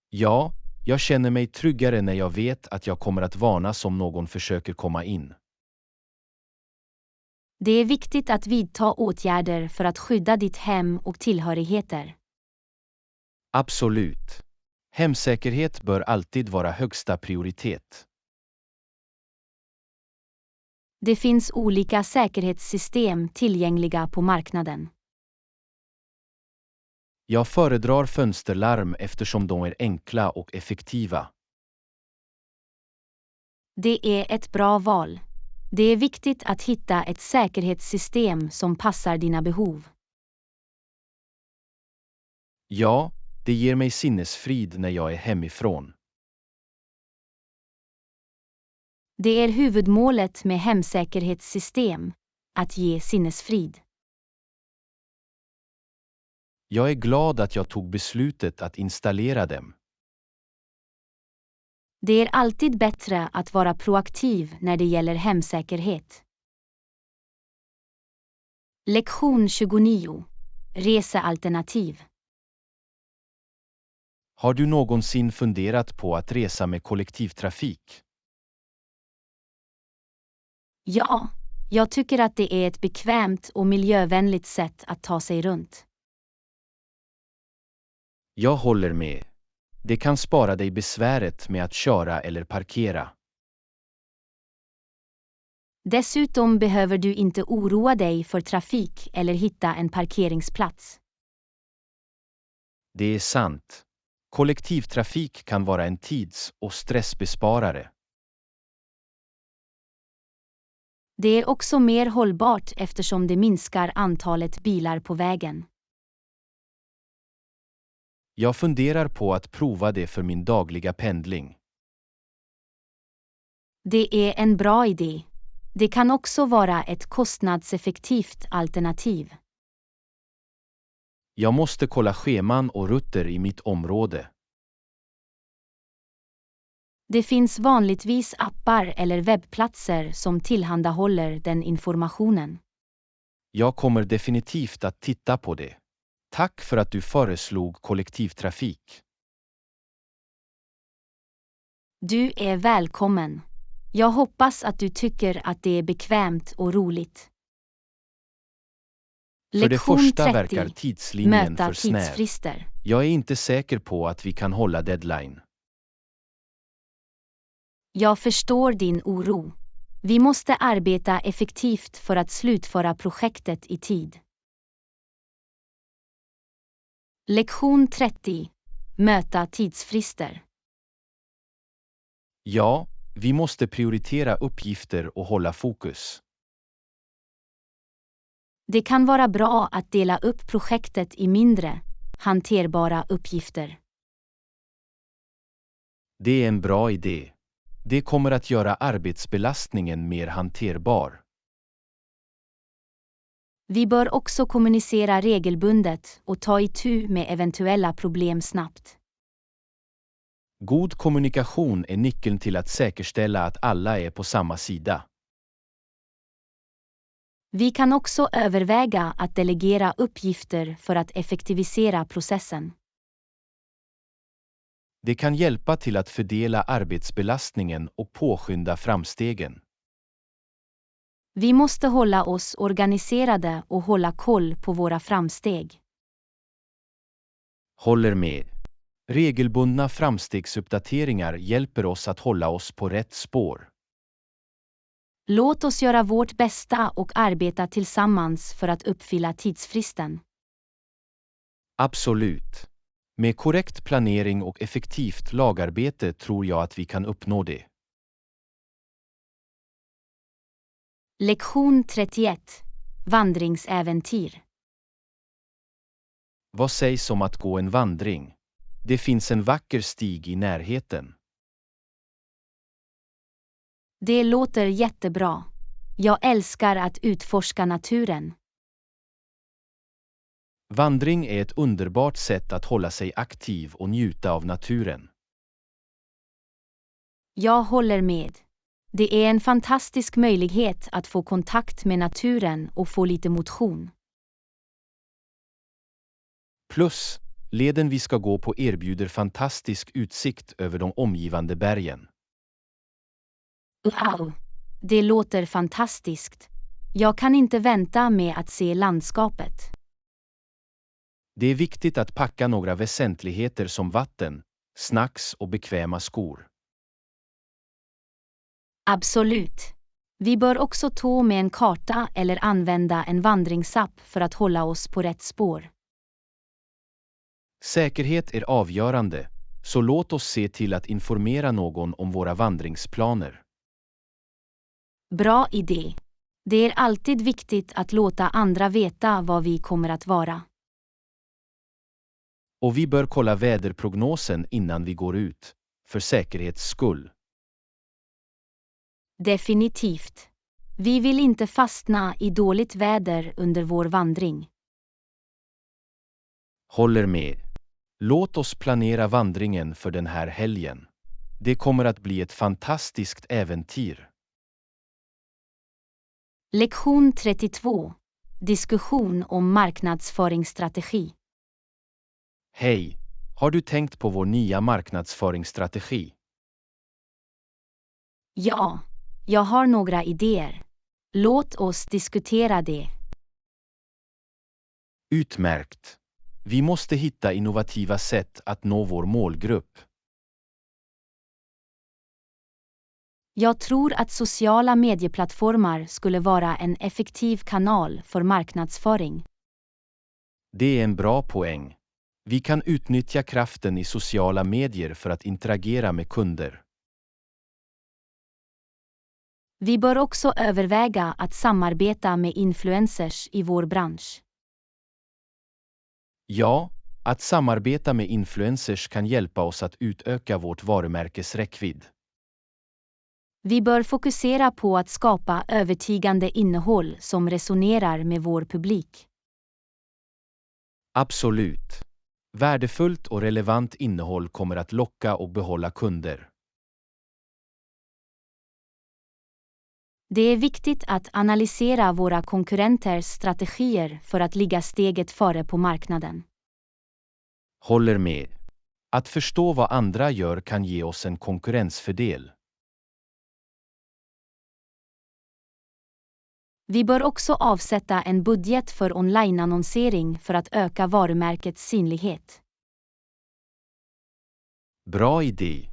Ja, jag känner mig tryggare när jag vet att jag kommer att varnas om någon försöker komma in. Det är viktigt att vidta åtgärder för att skydda ditt hem och tillhörigheter. Absolut. Hemsäkerhet bör alltid vara högsta prioritet. Det finns olika säkerhetssystem tillgängliga på marknaden. Jag föredrar fönsterlarm eftersom de är enkla och effektiva. Det är ett bra val. Det är viktigt att hitta ett säkerhetssystem som passar dina behov. Ja, det ger mig sinnesfrid när jag är hemifrån. Det är huvudmålet med hemsäkerhetssystem, att ge sinnesfrid. Jag är glad att jag tog beslutet att installera dem. Det är alltid bättre att vara proaktiv när det gäller hemsäkerhet. Lektion 29. Resealternativ. Har du någonsin funderat på att resa med kollektivtrafik? Ja, jag tycker att det är ett bekvämt och miljövänligt sätt att ta sig runt. Jag håller med. Det kan spara dig besväret med att köra eller parkera. Dessutom behöver du inte oroa dig för trafik eller hitta en parkeringsplats. Det är sant. Kollektivtrafik kan vara en tids- och stressbesparare. Det är också mer hållbart eftersom det minskar antalet bilar på vägen. Jag funderar på att prova det för min dagliga pendling. Det är en bra idé. Det kan också vara ett kostnadseffektivt alternativ. Jag måste kolla scheman och rutter i mitt område. Det finns vanligtvis appar eller webbplatser som tillhandahåller den informationen. Jag kommer definitivt att titta på det. Tack för att du föreslog kollektivtrafik. Du är välkommen. Jag hoppas att du tycker att det är bekvämt och roligt. För det Lektion första 30. verkar tidslinjen Möta för snäv. tidsfrister. Jag är inte säker på att vi kan hålla deadline. Jag förstår din oro. Vi måste arbeta effektivt för att slutföra projektet i tid. Lektion 30. Möta tidsfrister. Ja, vi måste prioritera uppgifter och hålla fokus. Det kan vara bra att dela upp projektet i mindre, hanterbara uppgifter. Det är en bra idé. Det kommer att göra arbetsbelastningen mer hanterbar. Vi bör också kommunicera regelbundet och ta itu med eventuella problem snabbt. God kommunikation är nyckeln till att säkerställa att alla är på samma sida. Vi kan också överväga att delegera uppgifter för att effektivisera processen. Det kan hjälpa till att fördela arbetsbelastningen och påskynda framstegen. Vi måste hålla oss organiserade och hålla koll på våra framsteg. Håller med. Regelbundna framstegsuppdateringar hjälper oss att hålla oss på rätt spår. Låt oss göra vårt bästa och arbeta tillsammans för att uppfylla tidsfristen. Absolut. Med korrekt planering och effektivt lagarbete tror jag att vi kan uppnå det. Lektion 31. Vandringsäventyr. Vad sägs om att gå en vandring? Det finns en vacker stig i närheten. Det låter jättebra. Jag älskar att utforska naturen. Vandring är ett underbart sätt att hålla sig aktiv och njuta av naturen. Jag håller med. Det är en fantastisk möjlighet att få kontakt med naturen och få lite motion. Plus, leden vi ska gå på erbjuder fantastisk utsikt över de omgivande bergen. Wow! Det låter fantastiskt. Jag kan inte vänta med att se landskapet. Det är viktigt att packa några väsentligheter som vatten, snacks och bekväma skor. Absolut. Vi bör också ta med en karta eller använda en vandringsapp för att hålla oss på rätt spår. Säkerhet är avgörande, så låt oss se till att informera någon om våra vandringsplaner. Bra idé. Det är alltid viktigt att låta andra veta var vi kommer att vara. Och vi bör kolla väderprognosen innan vi går ut, för säkerhets skull. Definitivt. Vi vill inte fastna i dåligt väder under vår vandring. Håller med. Låt oss planera vandringen för den här helgen. Det kommer att bli ett fantastiskt äventyr. Lektion 32. Diskussion om marknadsföringsstrategi. Hej, har du tänkt på vår nya marknadsföringsstrategi? Ja, jag har några idéer. Låt oss diskutera det. Utmärkt. Vi måste hitta innovativa sätt att nå vår målgrupp. Jag tror att sociala medieplattformar skulle vara en effektiv kanal för marknadsföring. Det är en bra poäng. Vi kan utnyttja kraften i sociala medier för att interagera med kunder. Vi bör också överväga att samarbeta med influencers i vår bransch. Ja, att samarbeta med influencers kan hjälpa oss att utöka vårt varumärkes räckvidd. Vi bör fokusera på att skapa övertygande innehåll som resonerar med vår publik. Absolut. Värdefullt och relevant innehåll kommer att locka och behålla kunder. Det är viktigt att analysera våra konkurrenters strategier för att ligga steget före på marknaden. Håller med. Att förstå vad andra gör kan ge oss en konkurrensfördel. Vi bör också avsätta en budget för onlineannonsering för att öka varumärkets synlighet. Bra idé.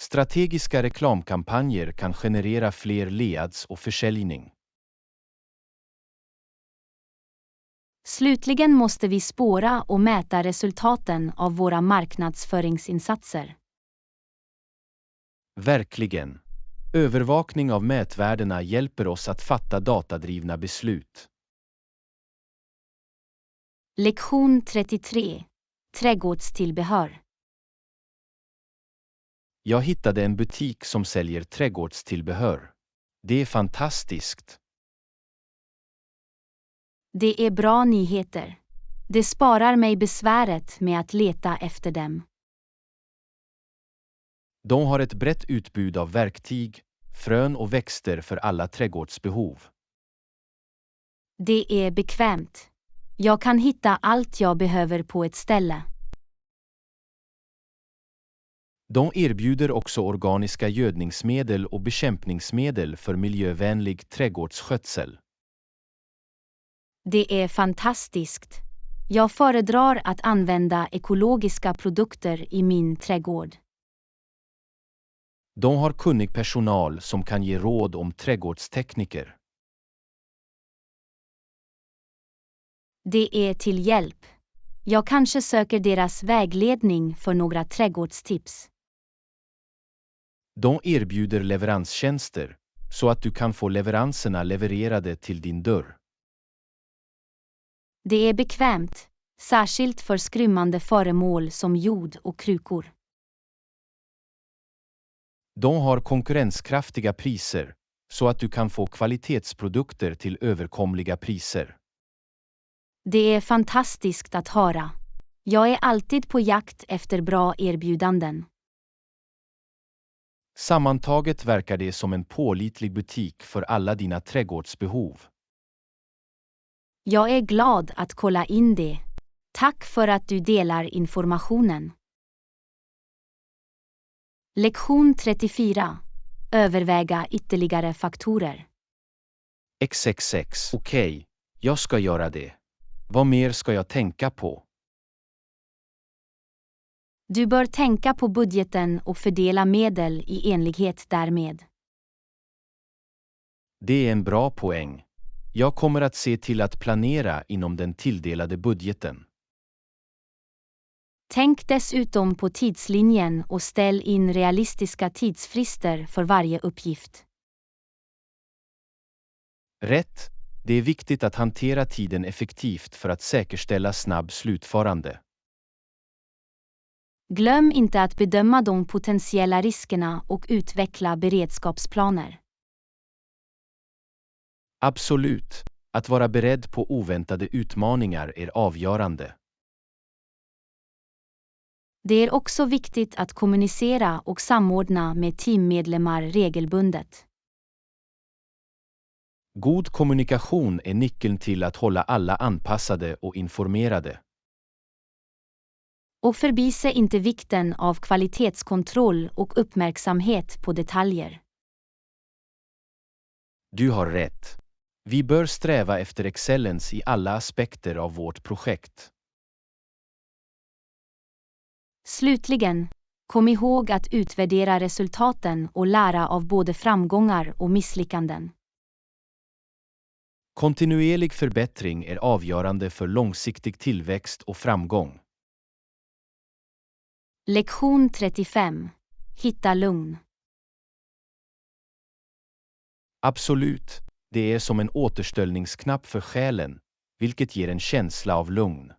Strategiska reklamkampanjer kan generera fler leads och försäljning. Slutligen måste vi spåra och mäta resultaten av våra marknadsföringsinsatser. Verkligen. Övervakning av mätvärdena hjälper oss att fatta datadrivna beslut. Lektion 33. Trädgårdstillbehör. Jag hittade en butik som säljer trädgårdstillbehör. Det är fantastiskt. Det är bra nyheter. Det sparar mig besväret med att leta efter dem. De har ett brett utbud av verktyg, frön och växter för alla trädgårdsbehov. Det är bekvämt. Jag kan hitta allt jag behöver på ett ställe. De erbjuder också organiska gödningsmedel och bekämpningsmedel för miljövänlig trädgårdsskötsel. Det är fantastiskt. Jag föredrar att använda ekologiska produkter i min trädgård. De har kunnig personal som kan ge råd om trädgårdstekniker. Det är till hjälp. Jag kanske söker deras vägledning för några trädgårdstips. De erbjuder leveranstjänster så att du kan få leveranserna levererade till din dörr. Det är bekvämt, särskilt för skrymmande föremål som jord och krukor. De har konkurrenskraftiga priser så att du kan få kvalitetsprodukter till överkomliga priser. Det är fantastiskt att höra. Jag är alltid på jakt efter bra erbjudanden. Sammantaget verkar det som en pålitlig butik för alla dina trädgårdsbehov. Jag är glad att kolla in det. Tack för att du delar informationen. Lektion 34. Överväga ytterligare faktorer. XXX. Okej, jag ska göra det. Vad mer ska jag tänka på? Du bör tänka på budgeten och fördela medel i enlighet därmed. Det är en bra poäng. Jag kommer att se till att planera inom den tilldelade budgeten. Tänk dessutom på tidslinjen och ställ in realistiska tidsfrister för varje uppgift. Rätt. Det är viktigt att hantera tiden effektivt för att säkerställa snabb slutförande. Glöm inte att bedöma de potentiella riskerna och utveckla beredskapsplaner. Absolut. Att vara beredd på oväntade utmaningar är avgörande. Det är också viktigt att kommunicera och samordna med teammedlemmar regelbundet. God kommunikation är nyckeln till att hålla alla anpassade och informerade. Och förbise inte vikten av kvalitetskontroll och uppmärksamhet på detaljer. Du har rätt. Vi bör sträva efter excellens i alla aspekter av vårt projekt. Slutligen, kom ihåg att utvärdera resultaten och lära av både framgångar och misslyckanden. Kontinuerlig förbättring är avgörande för långsiktig tillväxt och framgång. Lektion 35. Hitta lugn. Absolut, det är som en återställningsknapp för själen, vilket ger en känsla av lugn.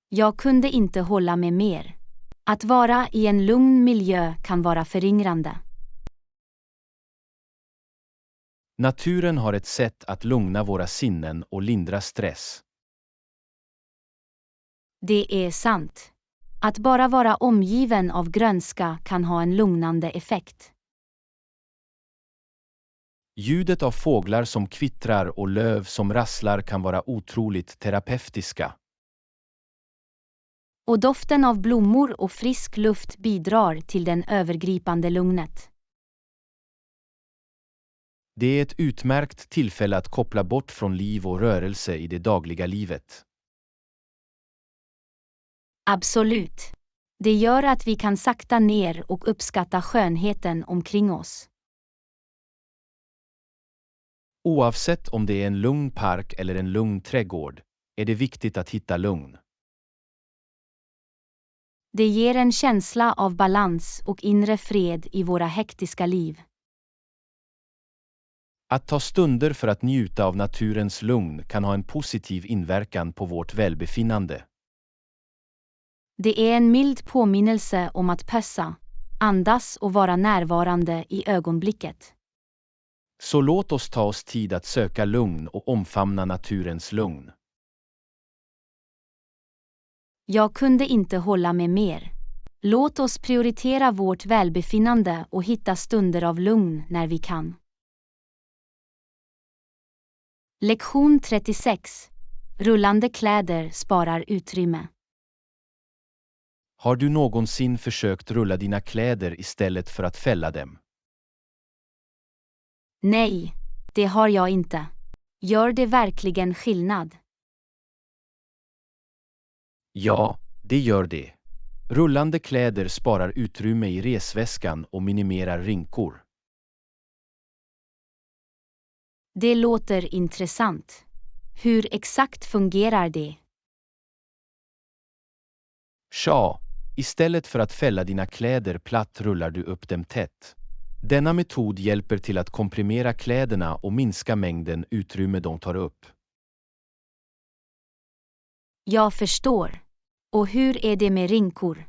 Jag kunde inte hålla med mer. Att vara i en lugn miljö kan vara föryngrande. Naturen har ett sätt att lugna våra sinnen och lindra stress. Det är sant. Att bara vara omgiven av grönska kan ha en lugnande effekt. Ljudet av fåglar som kvittrar och löv som rasslar kan vara otroligt terapeutiska. Och doften av blommor och frisk luft bidrar till den övergripande lugnet. Det är ett utmärkt tillfälle att koppla bort från liv och rörelse i det dagliga livet. Absolut. Det gör att vi kan sakta ner och uppskatta skönheten omkring oss. Oavsett om det är en lugn park eller en lugn trädgård, är det viktigt att hitta lugn. Det ger en känsla av balans och inre fred i våra hektiska liv. Att ta stunder för att njuta av naturens lugn kan ha en positiv inverkan på vårt välbefinnande. Det är en mild påminnelse om att passa, andas och vara närvarande i ögonblicket. Så låt oss ta oss tid att söka lugn och omfamna naturens lugn. Jag kunde inte hålla med mer. Låt oss prioritera vårt välbefinnande och hitta stunder av lugn när vi kan. Lektion 36. Rullande kläder sparar utrymme. Har du någonsin försökt rulla dina kläder istället för att fälla dem? Nej, det har jag inte. Gör det verkligen skillnad? Ja, det gör det. Rullande kläder sparar utrymme i resväskan och minimerar rinkor. Det låter intressant. Hur exakt fungerar det? Tja, istället för att fälla dina kläder platt rullar du upp dem tätt. Denna metod hjälper till att komprimera kläderna och minska mängden utrymme de tar upp. Jag förstår. Och hur är det med rinkor?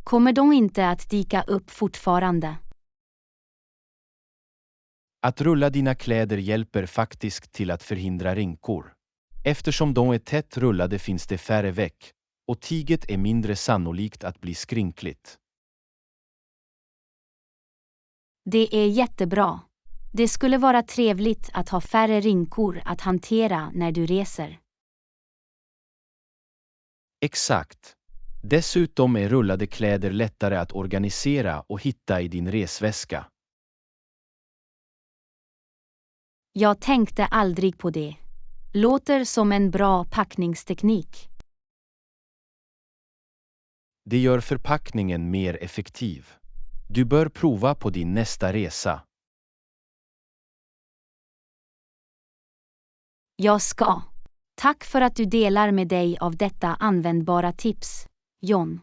Kommer de inte att dyka upp fortfarande? Att rulla dina kläder hjälper faktiskt till att förhindra rinkor. Eftersom de är tätt rullade finns det färre veck, och tyget är mindre sannolikt att bli skrynkligt. Det är jättebra. Det skulle vara trevligt att ha färre rinkor att hantera när du reser. Exakt. Dessutom är rullade kläder lättare att organisera och hitta i din resväska. Jag tänkte aldrig på det. Låter som en bra packningsteknik. Det gör förpackningen mer effektiv. Du bör prova på din nästa resa. Jag ska. Tack för att du delar med dig av detta användbara tips, John.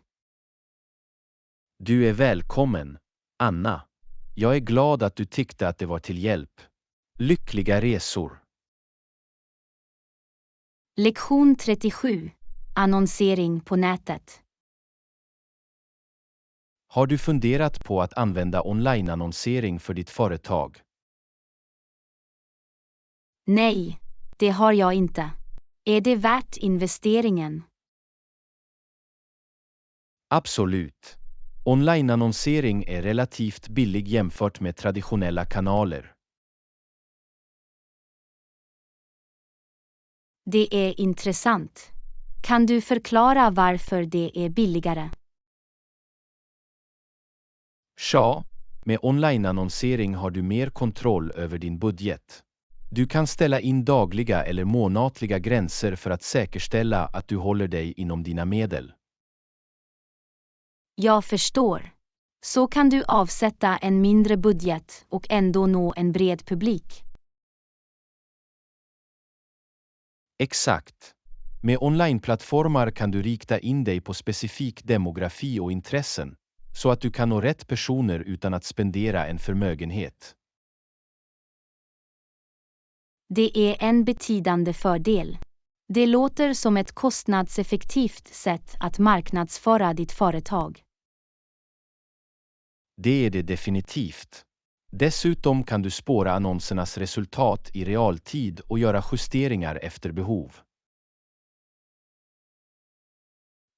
Du är välkommen, Anna. Jag är glad att du tyckte att det var till hjälp. Lyckliga resor. Lektion 37. Annonsering på nätet. Har du funderat på att använda onlineannonsering för ditt företag? Nej, det har jag inte. Är det värt investeringen? Absolut. Onlineannonsering är relativt billig jämfört med traditionella kanaler. Det är intressant. Kan du förklara varför det är billigare? Tja, med onlineannonsering har du mer kontroll över din budget. Du kan ställa in dagliga eller månatliga gränser för att säkerställa att du håller dig inom dina medel. Jag förstår. Så kan du avsätta en mindre budget och ändå nå en bred publik. Exakt. Med onlineplattformar kan du rikta in dig på specifik demografi och intressen, så att du kan nå rätt personer utan att spendera en förmögenhet. Det är en betydande fördel. Det låter som ett kostnadseffektivt sätt att marknadsföra ditt företag. Det är det definitivt. Dessutom kan du spåra annonsernas resultat i realtid och göra justeringar efter behov.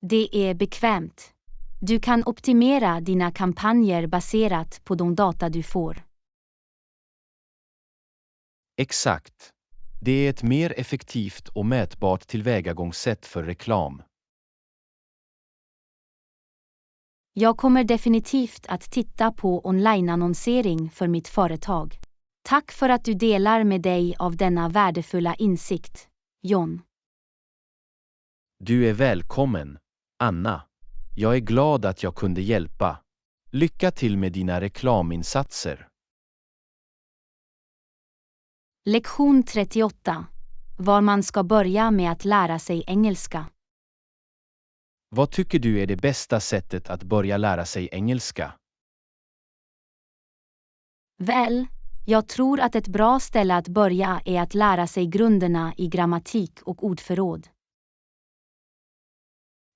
Det är bekvämt. Du kan optimera dina kampanjer baserat på de data du får. Exakt. Det är ett mer effektivt och mätbart tillvägagångssätt för reklam. Jag kommer definitivt att titta på onlineannonsering för mitt företag. Tack för att du delar med dig av denna värdefulla insikt, John. Du är välkommen, Anna. Jag är glad att jag kunde hjälpa. Lycka till med dina reklaminsatser. Lektion 38. Var man ska börja med att lära sig engelska. Vad tycker du är det bästa sättet att börja lära sig engelska? Väl, jag tror att ett bra ställe att börja är att lära sig grunderna i grammatik och ordförråd.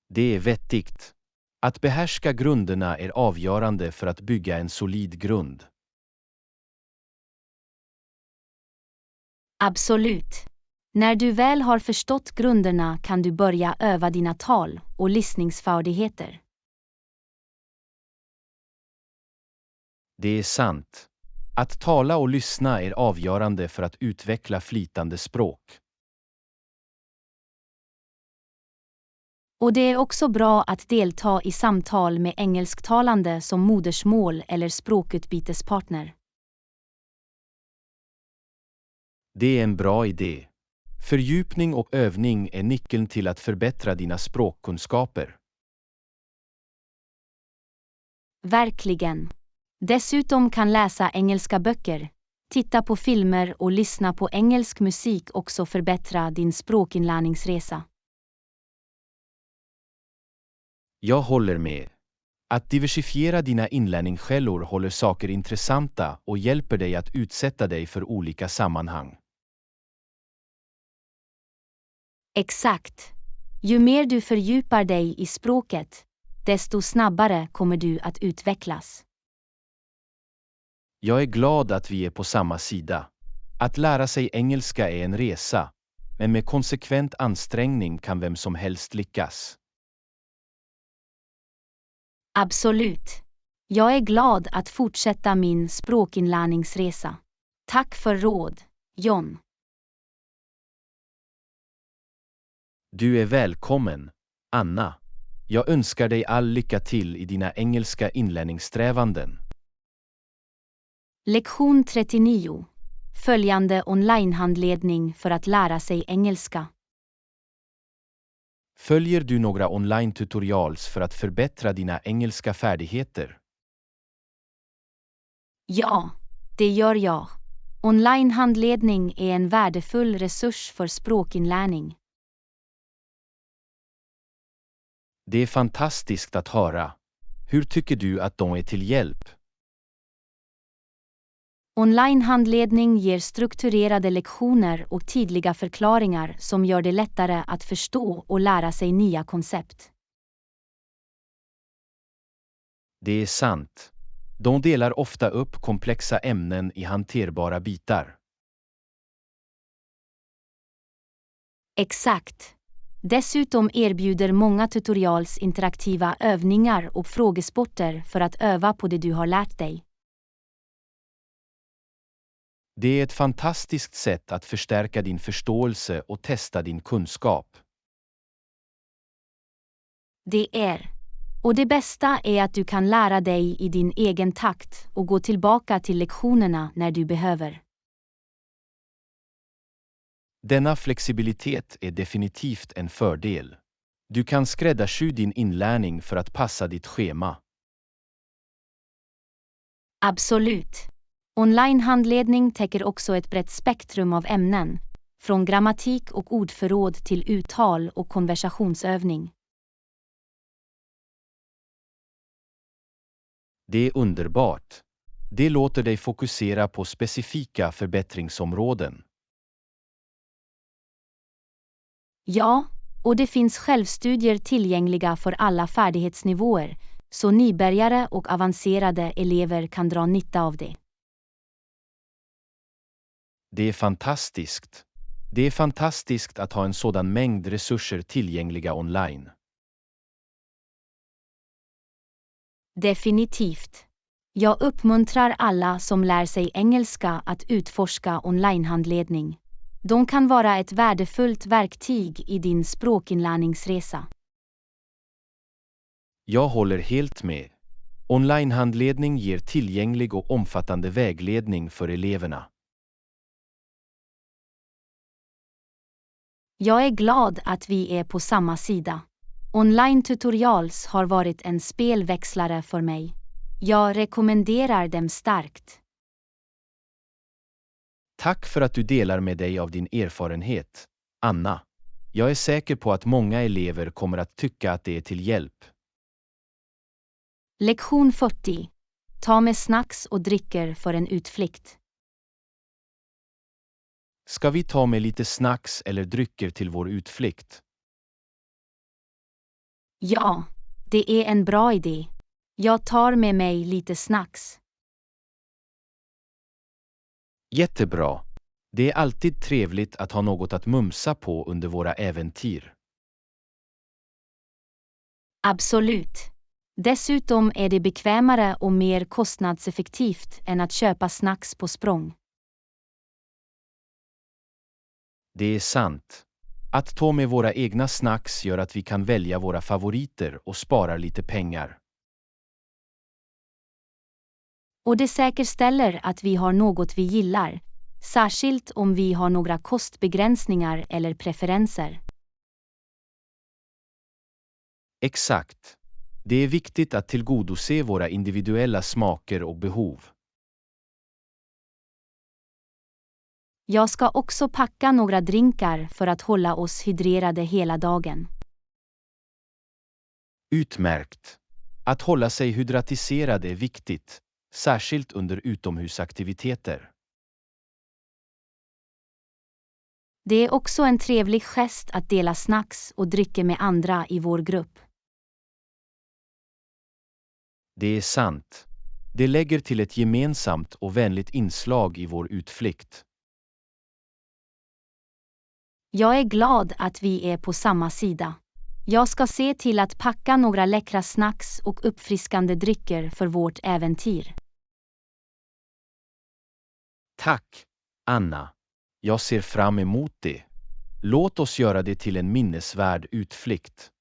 Det är vettigt. Att behärska grunderna är avgörande för att bygga en solid grund. Absolut. När du väl har förstått grunderna kan du börja öva dina tal- och lyssningsfärdigheter. Det är sant. Att tala och lyssna är avgörande för att utveckla flytande språk. Och det är också bra att delta i samtal med engelsktalande som modersmål eller språkutbytespartner. Det är en bra idé. Fördjupning och övning är nyckeln till att förbättra dina språkkunskaper. Verkligen. Dessutom kan läsa engelska böcker, titta på filmer och lyssna på engelsk musik också förbättra din språkinlärningsresa. Jag håller med. Att diversifiera dina inlärningskällor håller saker intressanta och hjälper dig att utsätta dig för olika sammanhang. Exakt. Ju mer du fördjupar dig i språket, desto snabbare kommer du att utvecklas. Jag är glad att vi är på samma sida. Att lära sig engelska är en resa, men med konsekvent ansträngning kan vem som helst lyckas. Absolut. Jag är glad att fortsätta min språkinlärningsresa. Tack för råd, John. Du är välkommen, Anna. Jag önskar dig all lycka till i dina engelska inlärningssträvanden. Lektion 39. Följande onlinehandledning för att lära sig engelska. Följer du några online-tutorials för att förbättra dina engelska färdigheter? Ja, det gör jag. Onlinehandledning är en värdefull resurs för språkinlärning. Det är fantastiskt att höra. Hur tycker du att de är till hjälp? Onlinehandledning ger strukturerade lektioner och tydliga förklaringar som gör det lättare att förstå och lära sig nya koncept. Det är sant. De delar ofta upp komplexa ämnen i hanterbara bitar. Exakt. Dessutom erbjuder många tutorials interaktiva övningar och frågesporter för att öva på det du har lärt dig. Det är ett fantastiskt sätt att förstärka din förståelse och testa din kunskap. Det är. Och det bästa är att du kan lära dig i din egen takt och gå tillbaka till lektionerna när du behöver. Denna flexibilitet är definitivt en fördel. Du kan skräddarsy din inlärning för att passa ditt schema. Absolut. Onlinehandledning täcker också ett brett spektrum av ämnen, från grammatik och ordförråd till uttal och konversationsövning. Det är underbart. Det låter dig fokusera på specifika förbättringsområden. Ja, och det finns självstudier tillgängliga för alla färdighetsnivåer, så nybörjare och avancerade elever kan dra nytta av det. Det är fantastiskt. Det är fantastiskt att ha en sådan mängd resurser tillgängliga online. Definitivt. Jag uppmuntrar alla som lär sig engelska att utforska onlinehandledning. De kan vara ett värdefullt verktyg i din språkinlärningsresa. Jag håller helt med. Onlinehandledning ger tillgänglig och omfattande vägledning för eleverna. Jag är glad att vi är på samma sida. Online-tutorials har varit en spelväxlare för mig. Jag rekommenderar dem starkt. Tack för att du delar med dig av din erfarenhet, Anna. Jag är säker på att många elever kommer att tycka att det är till hjälp. Lektion 40. Ta med snacks och drycker för en utflykt. Ska vi ta med lite snacks eller drycker till vår utflykt? Ja, det är en bra idé. Jag tar med mig lite snacks. Jättebra. Det är alltid trevligt att ha något att mumsa på under våra äventyr. Absolut. Dessutom är det bekvämare och mer kostnadseffektivt än att köpa snacks på språng. Det är sant. Att ta med våra egna snacks gör att vi kan välja våra favoriter och sparar lite pengar. Och det säkerställer att vi har något vi gillar, särskilt om vi har några kostbegränsningar eller preferenser. Exakt. Det är viktigt att tillgodose våra individuella smaker och behov. Jag ska också packa några drinkar för att hålla oss hydrerade hela dagen. Utmärkt. Att hålla sig hydratiserad är viktigt, särskilt under utomhusaktiviteter. Det är också en trevlig gest att dela snacks och drycker med andra i vår grupp. Det är sant. Det lägger till ett gemensamt och vänligt inslag i vår utflykt. Jag är glad att vi är på samma sida. Jag ska se till att packa några läckra snacks och uppfriskande drycker för vårt äventyr. Tack, Anna. Jag ser fram emot det. Låt oss göra det till en minnesvärd utflykt.